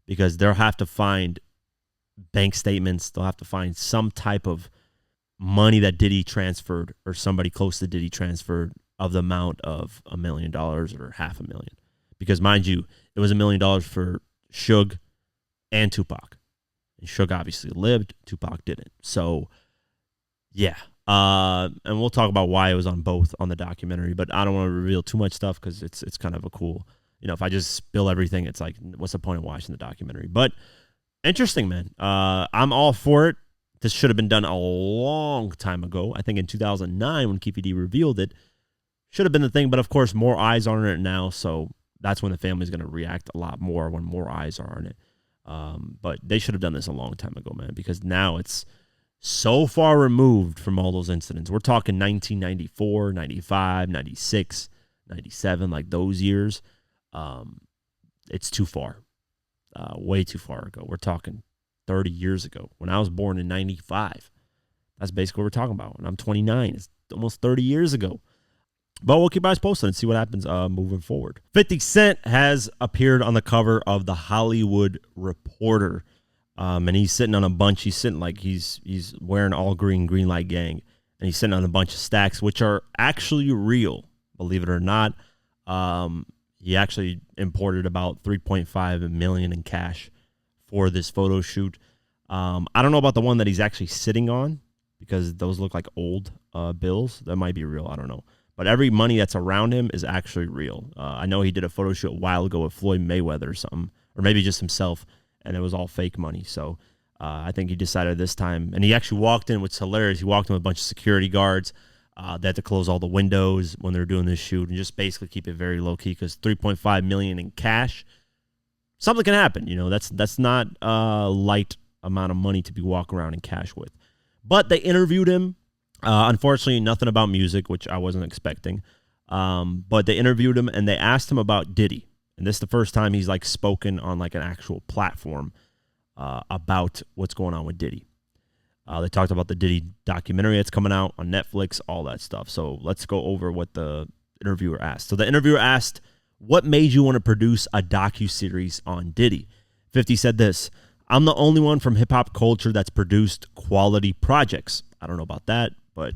because they'll have to find bank statements. They'll have to find some type of money that Diddy transferred or somebody close to Diddy transferred of the amount of $1 million or $500,000. Because mind you, it was $1 million for Suge and Tupac. And Suge obviously lived, Tupac didn't. So, yeah. And we'll talk about why it was on both on the documentary, but I don't want to reveal too much stuff because it's kind of a cool, if I just spill everything, it's like, what's the point of watching the documentary? But interesting, man. I'm all for it. This should have been done a long time ago. I think in 2009 when Keefe D revealed it, should have been the thing, but of course more eyes are on it now, so that's when the family's going to react a lot more when more eyes are on it. But they should have done this a long time ago, man, because now it's so far removed from all those incidents. We're talking 1994, 95, 96, 97, like those years. It's too far. Way too far ago. We're talking 30 years ago. When I was born in 95. That's basically what we're talking about. And I'm 29. It's almost 30 years ago. But we'll keep eyes posted and see what happens moving forward. 50 Cent has appeared on the cover of The Hollywood Reporter. And he's sitting on a bunch. He's sitting like he's wearing all green light gang. And he's sitting on a bunch of stacks, which are actually real, believe it or not. He actually imported about $3.5 million in cash for this photo shoot. I don't know about the one that he's actually sitting on because those look like old bills. That might be real. I don't know. But every money that's around him is actually real. I know he did a photo shoot a while ago with Floyd Mayweather or something, or maybe just himself, and it was all fake money. So I think he decided this time, and he actually walked in, which is hilarious. He walked in with a bunch of security guards. They had to close all the windows when they were doing this shoot and just basically keep it very low key because $3.5 million in cash, something can happen. That's not a light amount of money to be walking around in cash with. But they interviewed him. Unfortunately, nothing about music, which I wasn't expecting. But they interviewed him and they asked him about Diddy. And this is the first time he's like spoken on like an actual platform about what's going on with Diddy. They talked about the Diddy documentary that's coming out on Netflix, all that stuff. So let's go over what the interviewer asked. So the interviewer asked, what made you want to produce a docuseries on Diddy? 50 said this, I'm the only one from hip-hop culture that's produced quality projects. I don't know about that, but,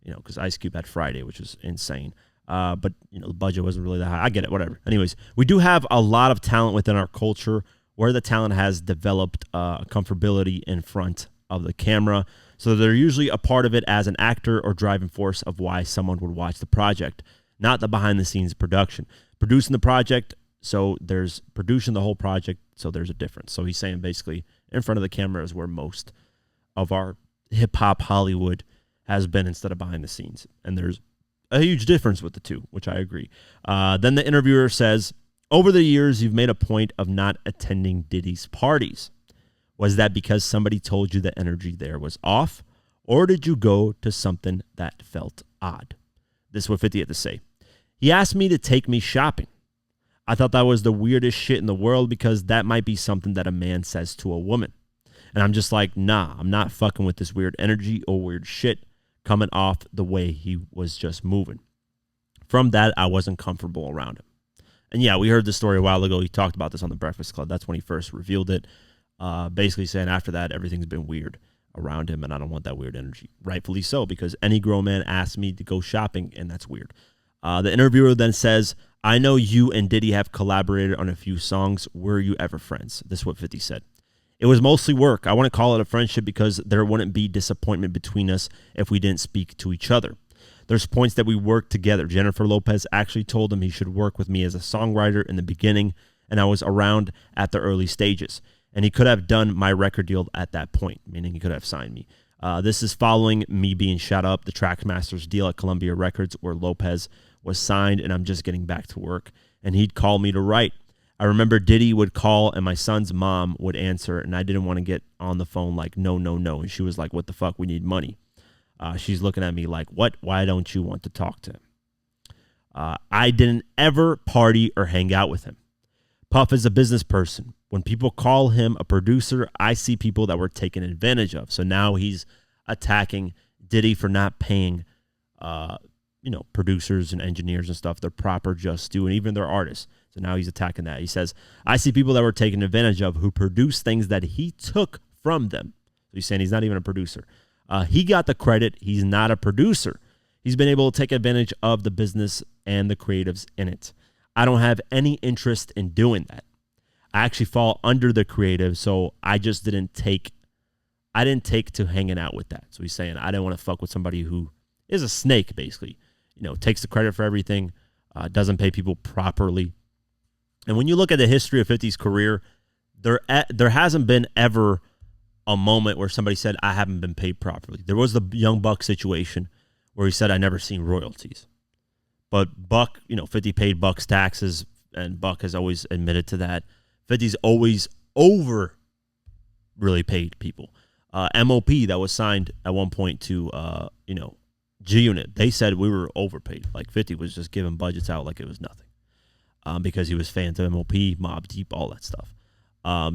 because Ice Cube had Friday, which is insane. But, the budget wasn't really that high. I get it, whatever. Anyways, we do have a lot of talent within our culture where the talent has developed comfortability in front of the camera. So they're usually a part of it as an actor or driving force of why someone would watch the project, not the behind-the-scenes production. Producing the project, so there's producing the whole project, so there's a difference. So he's saying basically in front of the camera is where most of our hip-hop Hollywood has been instead of behind the scenes. And there's a huge difference with the two, which I agree. Then the interviewer says, over the years, you've made a point of not attending Diddy's parties. Was that because somebody told you the energy there was off? Or did you go to something that felt odd? This is what 50 had to say. He asked me to take me shopping. I thought that was the weirdest shit in the world because that might be something that a man says to a woman. And I'm just like, nah, I'm not fucking with this weird energy or weird shit coming off the way he was just moving. From that, I wasn't comfortable around him. And yeah, we heard the story a while ago. He talked about this on the Breakfast Club. That's when he first revealed it. Basically saying after that, everything's been weird around him, and I don't want that weird energy. Rightfully so, because any grown man asked me to go shopping, and that's weird. The interviewer then says, I know you and Diddy have collaborated on a few songs. Were you ever friends? This is what 50 said. It was mostly work. I wouldn't call it a friendship because there wouldn't be disappointment between us if we didn't speak to each other. There's points that we worked together. Jennifer Lopez actually told him he should work with me as a songwriter in the beginning, and I was around at the early stages. And he could have done my record deal at that point, meaning he could have signed me. This is following me being shot up, the Trackmasters deal at Columbia Records where Lopez was signed, and I'm just getting back to work. And he'd call me to write. I remember Diddy would call, and my son's mom would answer, and I didn't want to get on the phone like, no. And she was like, what the fuck? We need money. She's looking at me like, what? Why don't you want to talk to him? I didn't ever party or hang out with him. Puff is a business person. When people call him a producer, I see people that were taken advantage of. So now he's attacking Diddy for not paying, producers and engineers and stuff their proper just due, and even their artists. So now he's attacking that. He says, I see people that were taken advantage of who produce things that he took from them. So he's saying he's not even a producer. He got the credit. He's not a producer. He's been able to take advantage of the business and the creatives in it. I don't have any interest in doing that. I actually fall under the creative, so I just didn't take to hanging out with that. So he's saying I didn't want to fuck with somebody who is a snake, basically. Takes the credit for everything, doesn't pay people properly. And when you look at the history of 50's career, there hasn't been ever a moment where somebody said, I haven't been paid properly. There was the Young Buck situation where he said, I never seen royalties. But Buck, 50 paid Buck's taxes, and Buck has always admitted to that. 50's always really paid people. MOP that was signed at one point to, G-Unit, they said we were overpaid. Like 50 was just giving budgets out like it was nothing. Because he was fans of MOP, Mobb Deep, all that stuff.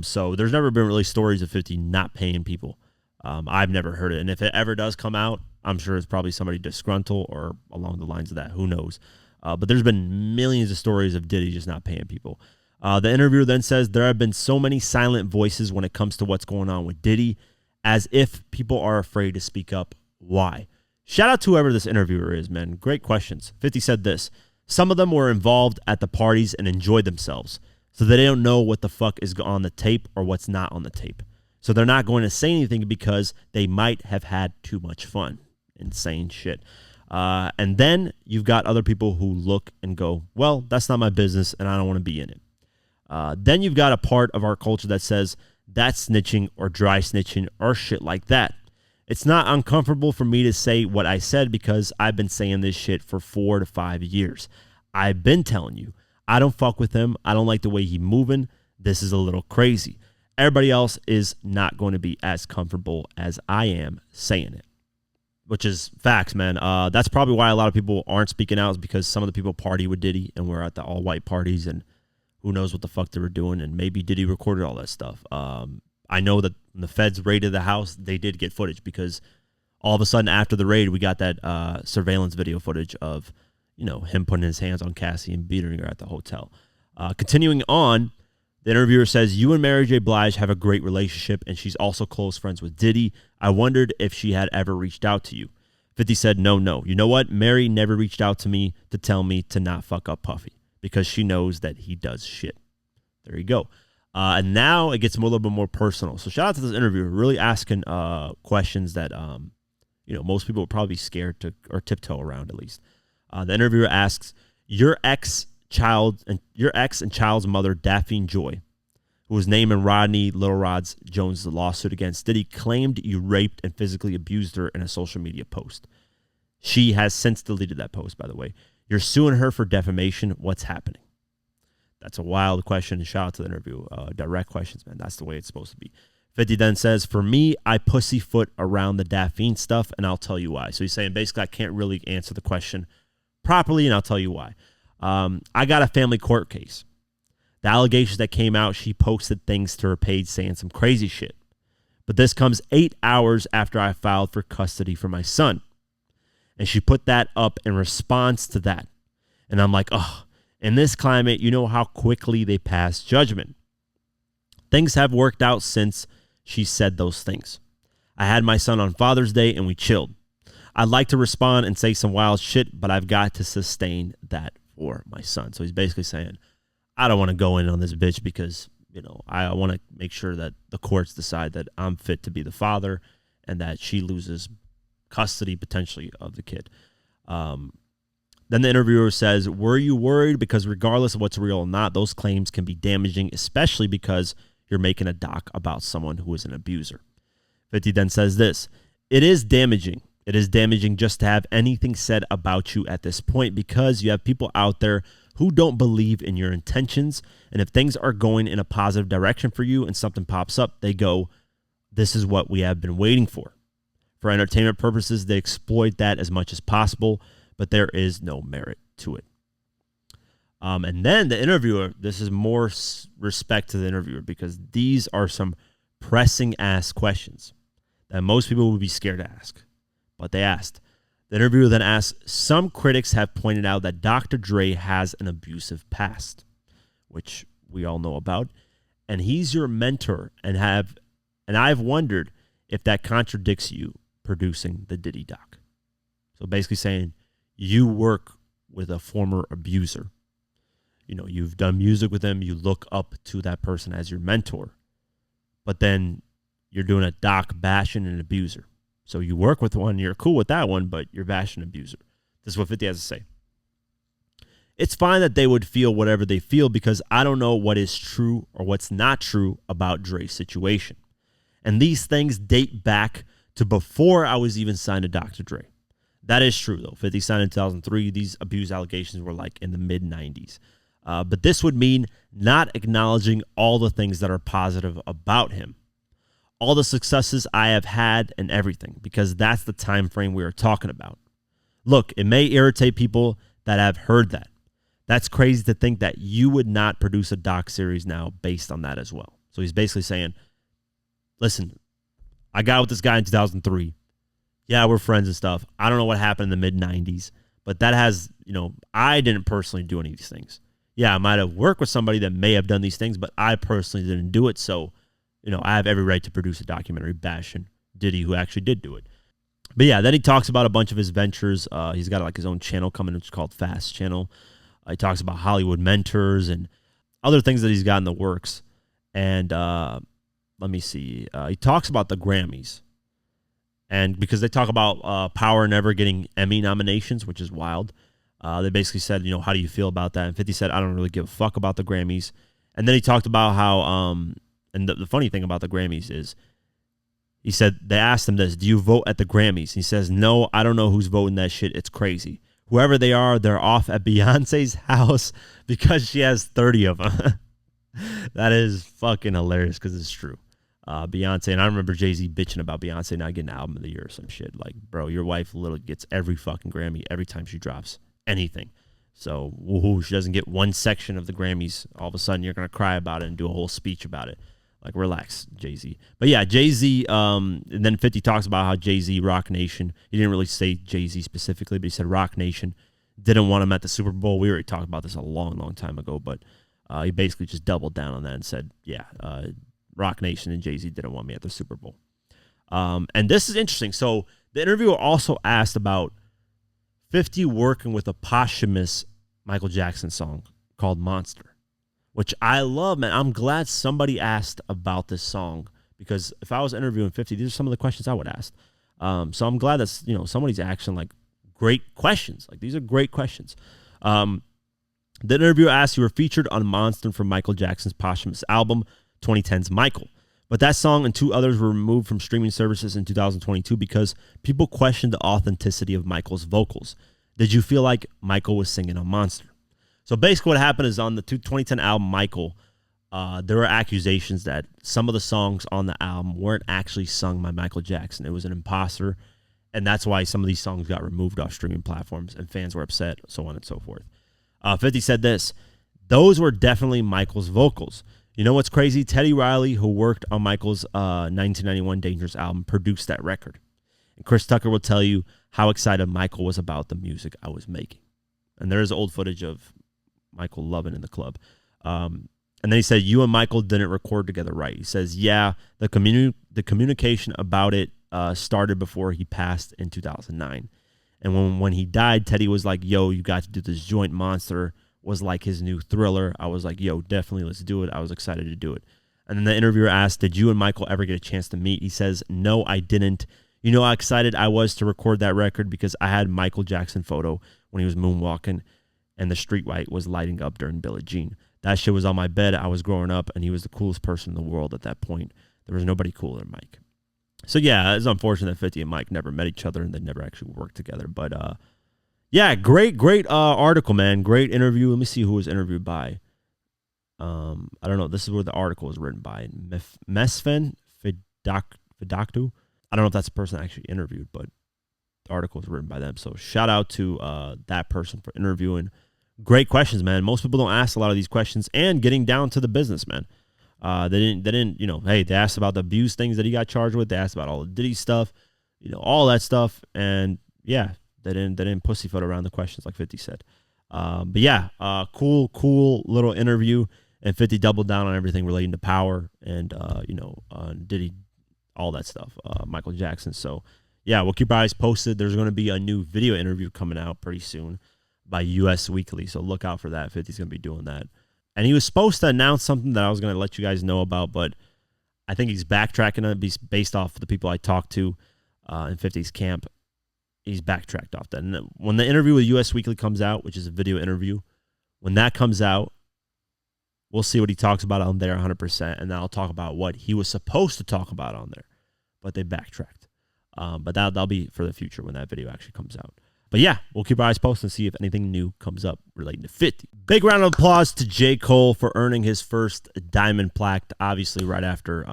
So there's never been really stories of 50 not paying people. I've never heard it. And if it ever does come out, I'm sure it's probably somebody disgruntled or along the lines of that. Who knows? But there's been millions of stories of Diddy just not paying people. The interviewer then says, there have been so many silent voices when it comes to what's going on with Diddy, as if people are afraid to speak up. Why? Shout out to whoever this interviewer is, man. Great questions. 50 said this. Some of them were involved at the parties and enjoyed themselves, so they don't know what the fuck is on the tape or what's not on the tape. So they're not going to say anything because they might have had too much fun. Insane shit. And then you've got other people who look and go, well, that's not my business and I don't want to be in it. Then you've got a part of our culture that says that's snitching or dry snitching or shit like that. It's not uncomfortable for me to say what I said because I've been saying this shit for 4 to 5 years. I've been telling you, I don't fuck with him. I don't like the way he's moving. This is a little crazy. Everybody else is not going to be as comfortable as I am saying it, which is facts, man. That's probably why a lot of people aren't speaking out, is because some of the people party with Diddy and were at the all-white parties, and who knows what the fuck they were doing, and maybe Diddy recorded all that stuff. I know that when the feds raided the house, they did get footage, because all of a sudden after the raid, we got that surveillance video footage of, him putting his hands on Cassie and beating her at the hotel. Continuing on, the interviewer says, you and Mary J. Blige have a great relationship, and she's also close friends with Diddy. I wondered if she had ever reached out to you. 50 said, no. You know what? Mary never reached out to me to tell me to not fuck up Puffy, because she knows that he does shit. There you go. And now it gets a little bit more personal. So shout out to this interviewer, really asking questions that most people would probably be scared to, or tiptoe around at least. The interviewer asks, your ex and child's mother, Daphne Joy, who was named in Rodney Lil Rod's Jones' lawsuit against Diddy, claimed you raped and physically abused her in a social media post. She has since deleted that post, by the way. You're suing her for defamation. What's happening? That's a wild question. Shout out to the interview. Direct questions, man. That's the way it's supposed to be. 50 then says, for me, I pussyfoot around the Daphne stuff, and I'll tell you why. So he's saying basically I can't really answer the question properly, and I'll tell you why. I got a family court case. The allegations that came out, she posted things to her page saying some crazy shit. But this comes 8 hours after I filed for custody for my son. And she put that up in response to that. And I'm like, oh, in this climate, you know how quickly they pass judgment. Things have worked out since she said those things. I had my son on Father's Day and we chilled. I'd like to respond and say some wild shit, but I've got to sustain that for my son. So he's basically saying, I don't want to go in on this bitch because, you know, I want to make sure that the courts decide that I'm fit to be the father and that she loses custody potentially of the kid. Then the interviewer says, were you worried? Because regardless of what's real or not, those claims can be damaging, especially because you're making a doc about someone who is an abuser. 50 then says this, it is damaging. It is damaging just to have anything said about you at this point because you have people out there who don't believe in your intentions. And if things are going in a positive direction for you and something pops up, they go, this is what we have been waiting for. For entertainment purposes, they exploit that as much as possible, but there is no merit to it. And then the interviewer, this is more respect to the interviewer because these are some pressing ass questions that most people would be scared to ask. But they asked. The interviewer then asked, some critics have pointed out that Dr. Dre has an abusive past, which we all know about, and he's your mentor, and I've wondered if that contradicts you producing the Diddy doc. So basically saying you work with a former abuser. You know, you've done music with him, you look up to that person as your mentor, but then you're doing a doc bashing an abuser. So you work with one, you're cool with that one, but you're bashing an abuser. This is what 50 has to say. It's fine that they would feel whatever they feel because I don't know what is true or what's not true about Dre's situation. And these things date back to before I was even signed to Dr. Dre. That is true, though. 50 signed in 2003. These abuse allegations were like in the mid-90s. But this would mean not acknowledging all the things that are positive about him. All the successes I have had and everything, because that's the time frame we are talking about. Look, it may irritate people that have heard that. That's crazy to think that you would not produce a doc series now based on that as well. So he's basically saying, listen, I got with this guy in 2003. Yeah, we're friends and stuff. I don't know what happened in the mid-90s, but that has, you know, I didn't personally do any of these things. Yeah, I might have worked with somebody that may have done these things, but I personally didn't do it, so you know, I have every right to produce a documentary bashing Diddy, who actually did do it. But yeah, then he talks about a bunch of his ventures. He's got like his own channel coming, which is called Fast Channel. He talks about Hollywood mentors and other things that he's got in the works. And let me see. He talks about the Grammys. And because they talk about Power never getting Emmy nominations, which is wild. They basically said, you know, how do you feel about that? And 50 said, I don't really give a fuck about the Grammys. And then he talked about how... And the funny thing about the Grammys is, he said, they asked him this, do you vote at the Grammys? He says, no, I don't know who's voting that shit. It's crazy. Whoever they are, they're off at Beyonce's house because she has 30 of them. That is fucking hilarious because it's true. Beyonce, and I remember Jay-Z bitching about Beyonce not getting an album of the year or some shit. Like, bro, your wife literally gets every fucking Grammy every time she drops anything. So, woohoo, she doesn't get one section of the Grammys. All of a sudden, you're going to cry about it and do a whole speech about it. Like, relax, Jay-Z. But yeah, Jay-Z, and then 50 talks about how Jay-Z, Rock Nation, he didn't really say Jay-Z specifically, but he said Rock Nation didn't want him at the Super Bowl. We already talked about this a long, long time ago, but he basically just doubled down on that and said, yeah, Rock Nation and Jay-Z didn't want me at the Super Bowl. And this is interesting. So the interviewer also asked about 50 working with a posthumous Michael Jackson song called Monster, which I love, man. I'm glad somebody asked about this song because if I was interviewing 50, these are some of the questions I would ask. So I'm glad that, you know, somebody's asking like great questions. Like, these are great questions. The interviewer asked, you were featured on Monster from Michael Jackson's posthumous album, 2010's Michael. But that song and 2 others were removed from streaming services in 2022 because people questioned the authenticity of Michael's vocals. Did you feel like Michael was singing on Monster? So basically what happened is on the 2010 album, Michael, there were accusations that some of the songs on the album weren't actually sung by Michael Jackson. It was an imposter, and that's why some of these songs got removed off streaming platforms, and fans were upset, so on and so forth. 50 said this, those were definitely Michael's vocals. You know what's crazy? Teddy Riley, who worked on Michael's 1991 Dangerous album, produced that record. And Chris Tucker will tell you how excited Michael was about the music I was making. And there is old footage of Michael loving in the club. And then he said, you and Michael didn't record together right. He says, yeah, the communication about it started before he passed in 2009. And when he died, Teddy was like, yo, you got to do this joint. Monster was like his new Thriller. I was like, yo, definitely, let's do it. I was excited to do it. And then the interviewer asked, did you and Michael ever get a chance to meet? He says, no, I didn't. You know how excited I was to record that record because I had Michael Jackson photo when he was moonwalking and the street light was lighting up during Billie Jean. That shit was on my bed. I was growing up, and he was the coolest person in the world at that point. There was nobody cooler than Mike. So, yeah, it's unfortunate that 50 and Mike never met each other and they never actually worked together. But, yeah, great article, man. Great interview. Let me see who was interviewed by. I don't know. This is where the article was written by. Mesfen Fidaktu. I don't know if that's the person I actually interviewed, but the article was written by them. So, shout out to that person for interviewing. Great questions, man. Most people don't ask a lot of these questions and getting down to the business, man. They didn't, you know, hey, they asked about the abuse things that he got charged with. They asked about all the Diddy stuff, you know, all that stuff. And yeah, they didn't pussyfoot around the questions like 50 said. But yeah, cool little interview. And 50 doubled down on everything relating to power and, you know, Diddy, all that stuff, Michael Jackson. So yeah, we'll keep our eyes posted. There's going to be a new video interview coming out pretty soon by US Weekly, so look out for that. 50's going to be doing that. And he was supposed to announce something that I was going to let you guys know about, but I think he's backtracking on it based off the people I talked to in 50's camp. He's backtracked off that. And when the interview with US Weekly comes out, which is a video interview, when that comes out, we'll see what he talks about on there 100%, and then I'll talk about what he was supposed to talk about on there, but they backtracked. But that'll be for the future when that video actually comes out. But yeah, we'll keep our eyes posted and see if anything new comes up relating to 50. Big round of applause to J. Cole for earning his first diamond plaque, obviously right after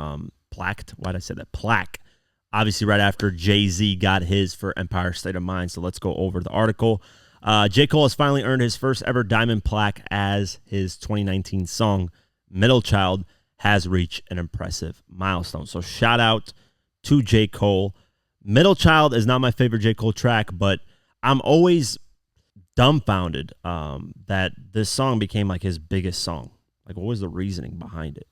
Plaque. Why did I say that? Plaque. Obviously right after Jay-Z got his for Empire State of Mind. So let's go over the article. J. Cole has finally earned his first ever diamond plaque as his 2019 song, Middle Child, has reached an impressive milestone. So shout out to J. Cole. Middle Child is not my favorite J. Cole track, but I'm always dumbfounded that this song became like his biggest song. Like, what was the reasoning behind it?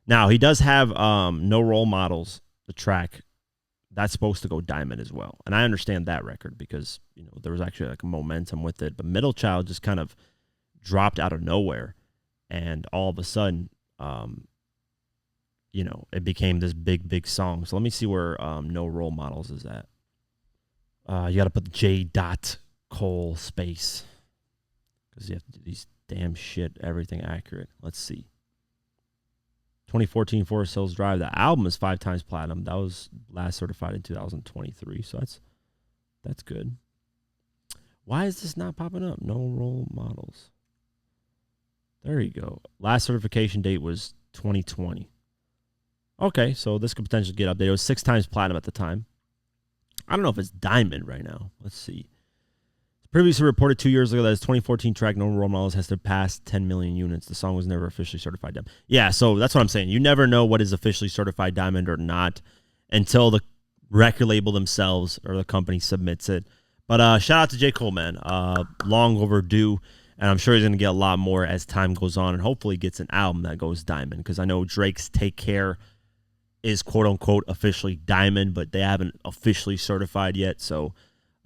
Now, he does have No Role Models, the track. That's supposed to go diamond as well. And I understand that record because, you know, there was actually like a momentum with it. But Middle Child just kind of dropped out of nowhere. And all of a sudden, you know, it became this big song. So let me see where No Role Models is at. You got to put the J. Cole space because you have to do these damn shit, everything accurate. Let's see. 2014 Forest Hills Drive. The album is 5 times platinum. That was last certified in 2023. So that's good. Why is this not popping up? No Role Models. There you go. Last certification date was 2020. Okay, so this could potentially get updated. It was 6 times platinum at the time. I don't know if it's diamond right now. Let's see. Previously reported 2 years ago that his 2014 track, No Role Models, has surpassed 10 million units. The song was never officially certified diamond. Yeah, so that's what I'm saying. You never know what is officially certified diamond or not until the record label themselves or the company submits it. But shout out to J. Cole, man. Long overdue, and I'm sure he's going to get a lot more as time goes on and hopefully gets an album that goes diamond because I know Drake's Take Care is quote-unquote officially diamond, but they haven't officially certified yet. So,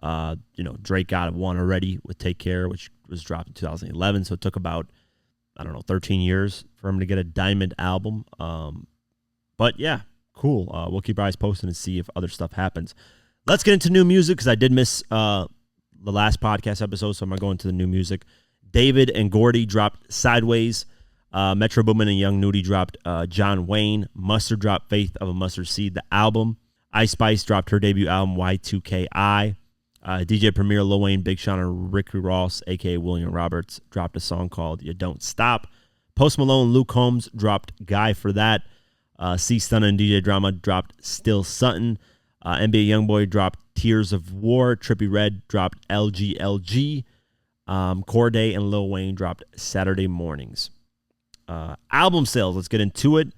you know, Drake got one already with Take Care, which was dropped in 2011. So it took about, 13 years for him to get a diamond album. But yeah, cool. We'll keep our eyes posted and see if other stuff happens. Let's get into new music because I did miss the last podcast episode, so I'm going to go into the new music. David and Gordy dropped Sideways. Metro Boomin and Young Nudie dropped John Wayne. Mustard dropped Faith of a Mustard Seed, the album. Ice Spice dropped her debut album, Y2KI. DJ Premier, Lil Wayne, Big Sean, and Ricky Ross, a.k.a. William Roberts, dropped a song called You Don't Stop. Post Malone, Luke Combs dropped Guy for That. C Stunna and DJ Drama dropped Still Sutton. NBA Youngboy dropped Tears of War. Trippie Redd dropped LGLG. Corday and Lil Wayne dropped Saturday mornings. Album sales, let's get into it.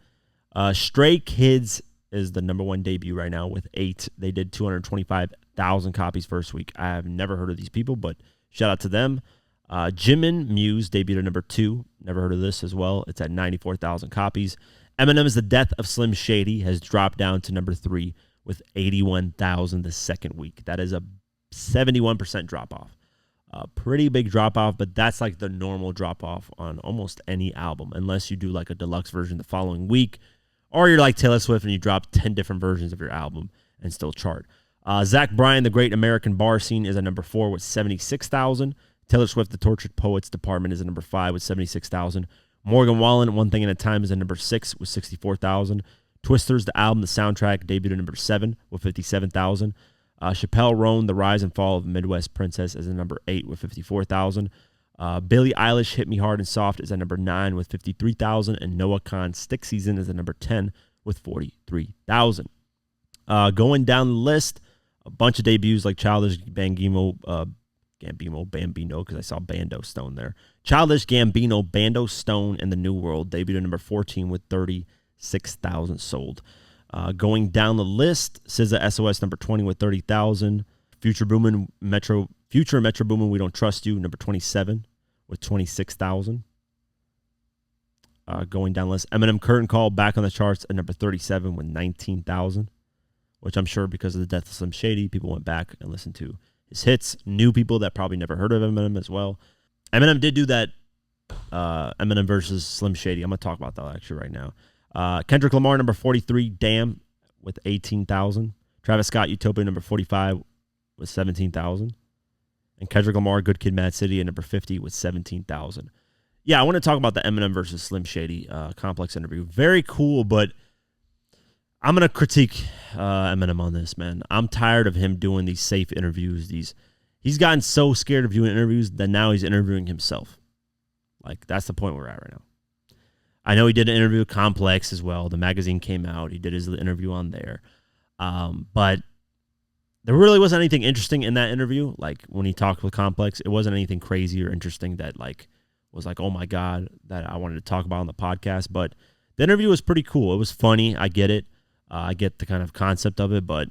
Stray Kids is the number one debut right now with 8. They did 225,000 copies first week. I have never heard of these people, but shout out to them. Jimin Muse debuted at number 2. Never heard of this as well. It's at 94,000 copies. Eminem's The Death of Slim Shady has dropped down to number 3 with 81,000 the second week. That is a 71% drop-off. Pretty big drop-off, but that's like the normal drop-off on almost any album, unless you do like a deluxe version the following week, or you're like Taylor Swift and you drop 10 different versions of your album and still chart. Zach Bryan, The Great American Bar Scene, is at number 4 with 76,000. Taylor Swift, The Tortured Poets Department, is at number 5 with 76,000. Morgan Wallen, One Thing at a Time, is at number 6 with 64,000. Twisters, the album, the soundtrack, debuted at number 7 with 57,000. Chappelle Roan, The Rise and Fall of Midwest Princess, is at number 8 with 54,000. Billie Eilish, Hit Me Hard and Soft, is at number 9 with 53,000. And Noah Khan's Stick Season is at number 10 with 43,000. Going down the list, a bunch of debuts like Childish Bambino, because I saw Bando Stone there. Childish Gambino, Bando Stone, and The New World debuted at number 14 with 36,000 sold. Going down the list, SZA SOS number 20 with 30,000. Future Metro Boomin, We Don't Trust You, number 27 with 26,000. Going down the list, Eminem Curtain Call back on the charts at number 37 with 19,000, which I'm sure because of the death of Slim Shady, people went back and listened to his hits. New people that probably never heard of Eminem as well. Eminem did do that Eminem versus Slim Shady. I'm going to talk about that actually right now. Kendrick Lamar, number 43, Damn, with 18,000. Travis Scott, Utopia, number 45, with 17,000. And Kendrick Lamar, Good Kid, Mad City, at number 50 with 17,000. Yeah, I want to talk about the Eminem versus Slim Shady complex interview. Very cool, but I'm going to critique Eminem on this, man. I'm tired of him doing these safe interviews. He's gotten so scared of doing interviews that now he's interviewing himself. Like, that's the point we're at right now. I know he did an interview with Complex as well. The magazine came out. He did his interview on there. But there really wasn't anything interesting in that interview. Like, when he talked with Complex, it wasn't anything crazy or interesting that, like, was like, oh, my God, that I wanted to talk about on the podcast. But the interview was pretty cool. It was funny. I get it. I get the kind of concept of it. But,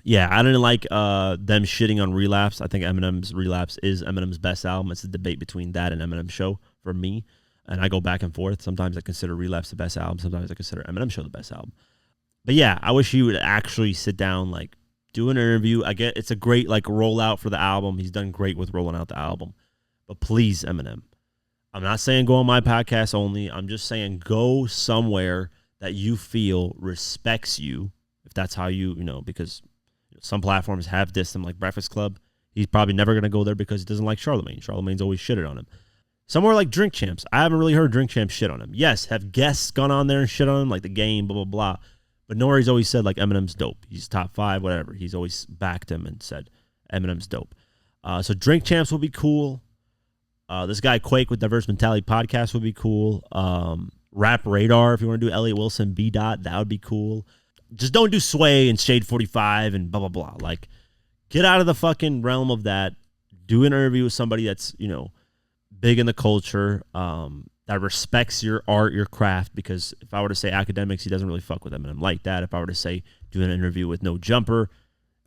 yeah, I didn't like them shitting on Relapse. I think Eminem's Relapse is Eminem's best album. It's a debate between that and Eminem Show for me. And I go back and forth. Sometimes I consider Relapse the best album. Sometimes I consider Eminem Show the best album. But yeah, I wish he would actually sit down, like, do an interview. I get it's a great, like, rollout for the album. He's done great with rolling out the album. But please, Eminem, I'm not saying go on my podcast only. I'm just saying go somewhere that you feel respects you. If that's how because some platforms have dissed him, like Breakfast Club. He's probably never going to go there because he doesn't like Charlemagne. Charlemagne's always shitted on him. Somewhere like Drink Champs. I haven't really heard Drink Champs shit on him. Yes, have guests gone on there and shit on him, like The Game, blah, blah, blah. But Nori's always said, like, Eminem's dope. He's top 5, whatever. He's always backed him and said Eminem's dope. So Drink Champs will be cool. This guy Quake with Diverse Mentality Podcast would be cool. Rap Radar, if you want to do Elliot Wilson, B. Dot, that would be cool. Just don't do Sway and Shade 45 and blah, blah, blah. Like, get out of the fucking realm of that. Do an interview with somebody that's, big in the culture, that respects your art, your craft, because if I were to say academics, he doesn't really fuck with Eminem like that. If I were to say do an interview with No Jumper,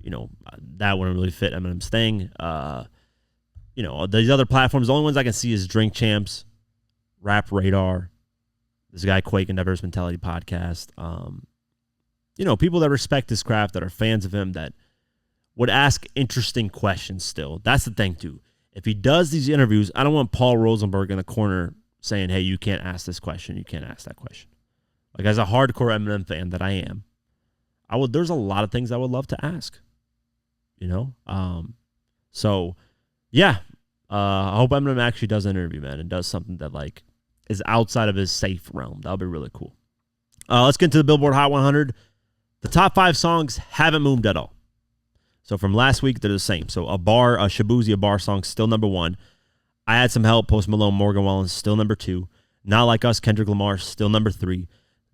that wouldn't really fit Eminem's thing. These other platforms, the only ones I can see is Drink Champs, Rap Radar, this guy Quake and Diverse Mentality Podcast. People that respect his craft, that are fans of him, that would ask interesting questions still. That's the thing, too. If he does these interviews, I don't want Paul Rosenberg in the corner saying, hey, you can't ask this question, you can't ask that question. Like, as a hardcore Eminem fan that I am, there's a lot of things I would love to ask. So, yeah. I hope Eminem actually does an interview, man, and does something that, like, is outside of his safe realm. That'll be really cool. Let's get into the Billboard Hot 100. The top 5 songs haven't moved at all. So from last week, they're the same. So Shabuzi, a bar song, still number 1. I Had Some Help, Post Malone, Morgan Wallen, still number 2. Not Like Us, Kendrick Lamar, still number 3. $1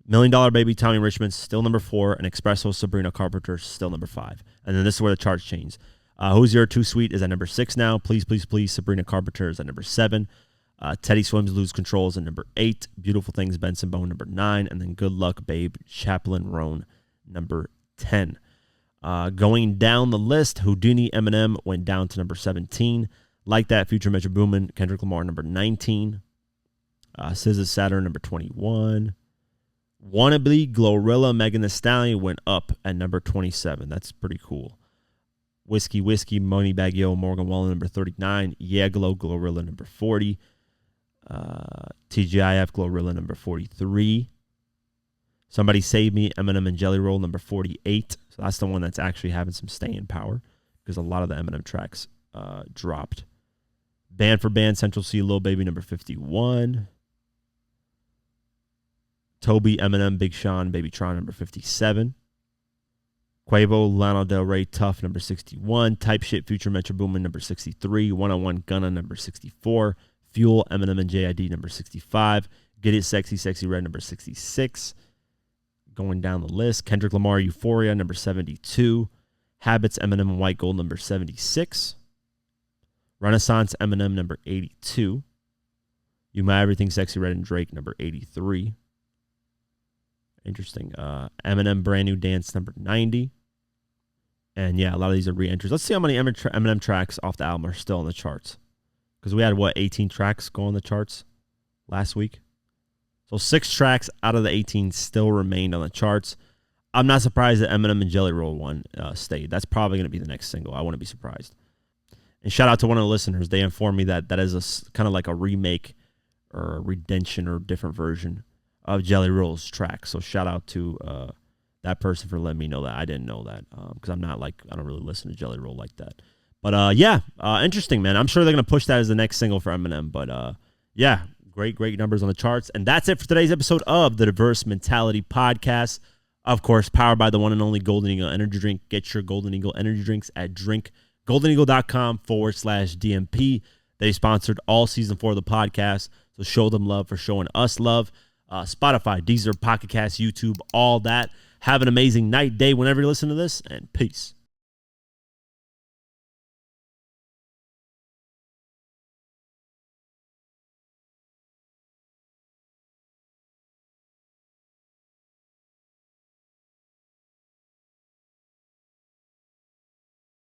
Million Baby, Tommy Richmond, still number 4. And Espresso, Sabrina Carpenter, still number 5. And then this is where the charts change. Who's Your Too Sweet is at number 6 now. Please, Please, Please, Sabrina Carpenter is at number 7. Teddy Swims, Lose Control is at number 8. Beautiful Things, Benson Boone, number 9. And then Good Luck, Babe, Chaplin Roan, number 10. Going down the list, Houdini, Eminem went down to number 17. Like That, Future, Metro Boomin, Kendrick Lamar, number 19. SZA, Saturn, number 21. Wannabe, Glorilla, Megan Thee Stallion went up at number 27. That's pretty cool. Whiskey, Moneybagg Yo, Morgan Wallen, number 39. Yeah, Glorilla, number 40. TGIF, Glorilla, number 43. Somebody Save Me, Eminem and Jelly Roll, number 48. So that's the one that's actually having some staying power because a lot of the Eminem tracks dropped. Band for Band, Central C, Lil Baby, number 51. Toby, Eminem, Big Sean, Baby Tron, number 57. Quavo, Lana Del Rey, Tough, number 61. Type Shit, Future, Metro Boomin, number 63. 101 Gunna, number 64. Fuel, Eminem and JID, number 65. Get It Sexy, Sexy Red, number 66. Going down the list, Kendrick Lamar, Euphoria, number 72. Habits, Eminem and White Gold, number 76. Renaissance, Eminem, number 82. You My Everything, Sexy Red and Drake, number 83. Interesting. Eminem, Brand New Dance, number 90. And yeah, a lot of these are re-entries. Let's see how many Eminem tracks off the album are still on the charts. Because we had, 18 tracks go on the charts last week. So 6 tracks out of the 18 still remained on the charts. I'm not surprised that Eminem and Jelly Roll one stayed. That's probably going to be the next single. I wouldn't be surprised. And shout out to one of the listeners. They informed me that that is kind of like a remake or a redemption or different version of Jelly Roll's track. So shout out to that person for letting me know that. I didn't know that because I don't really listen to Jelly Roll like that. But interesting, man. I'm sure they're going to push that as the next single for Eminem. But great numbers on the charts. And that's it for today's episode of the Diverse Mentality Podcast. Of course, powered by the one and only Golden Eagle Energy Drink. Get your Golden Eagle Energy Drinks at drinkgoldeneagle.com/DMP. They sponsored all season 4 of the podcast. So show them love for showing us love. Spotify, Deezer, Pocket Cast, YouTube, all that. Have an amazing night, day, whenever you listen to this, and peace.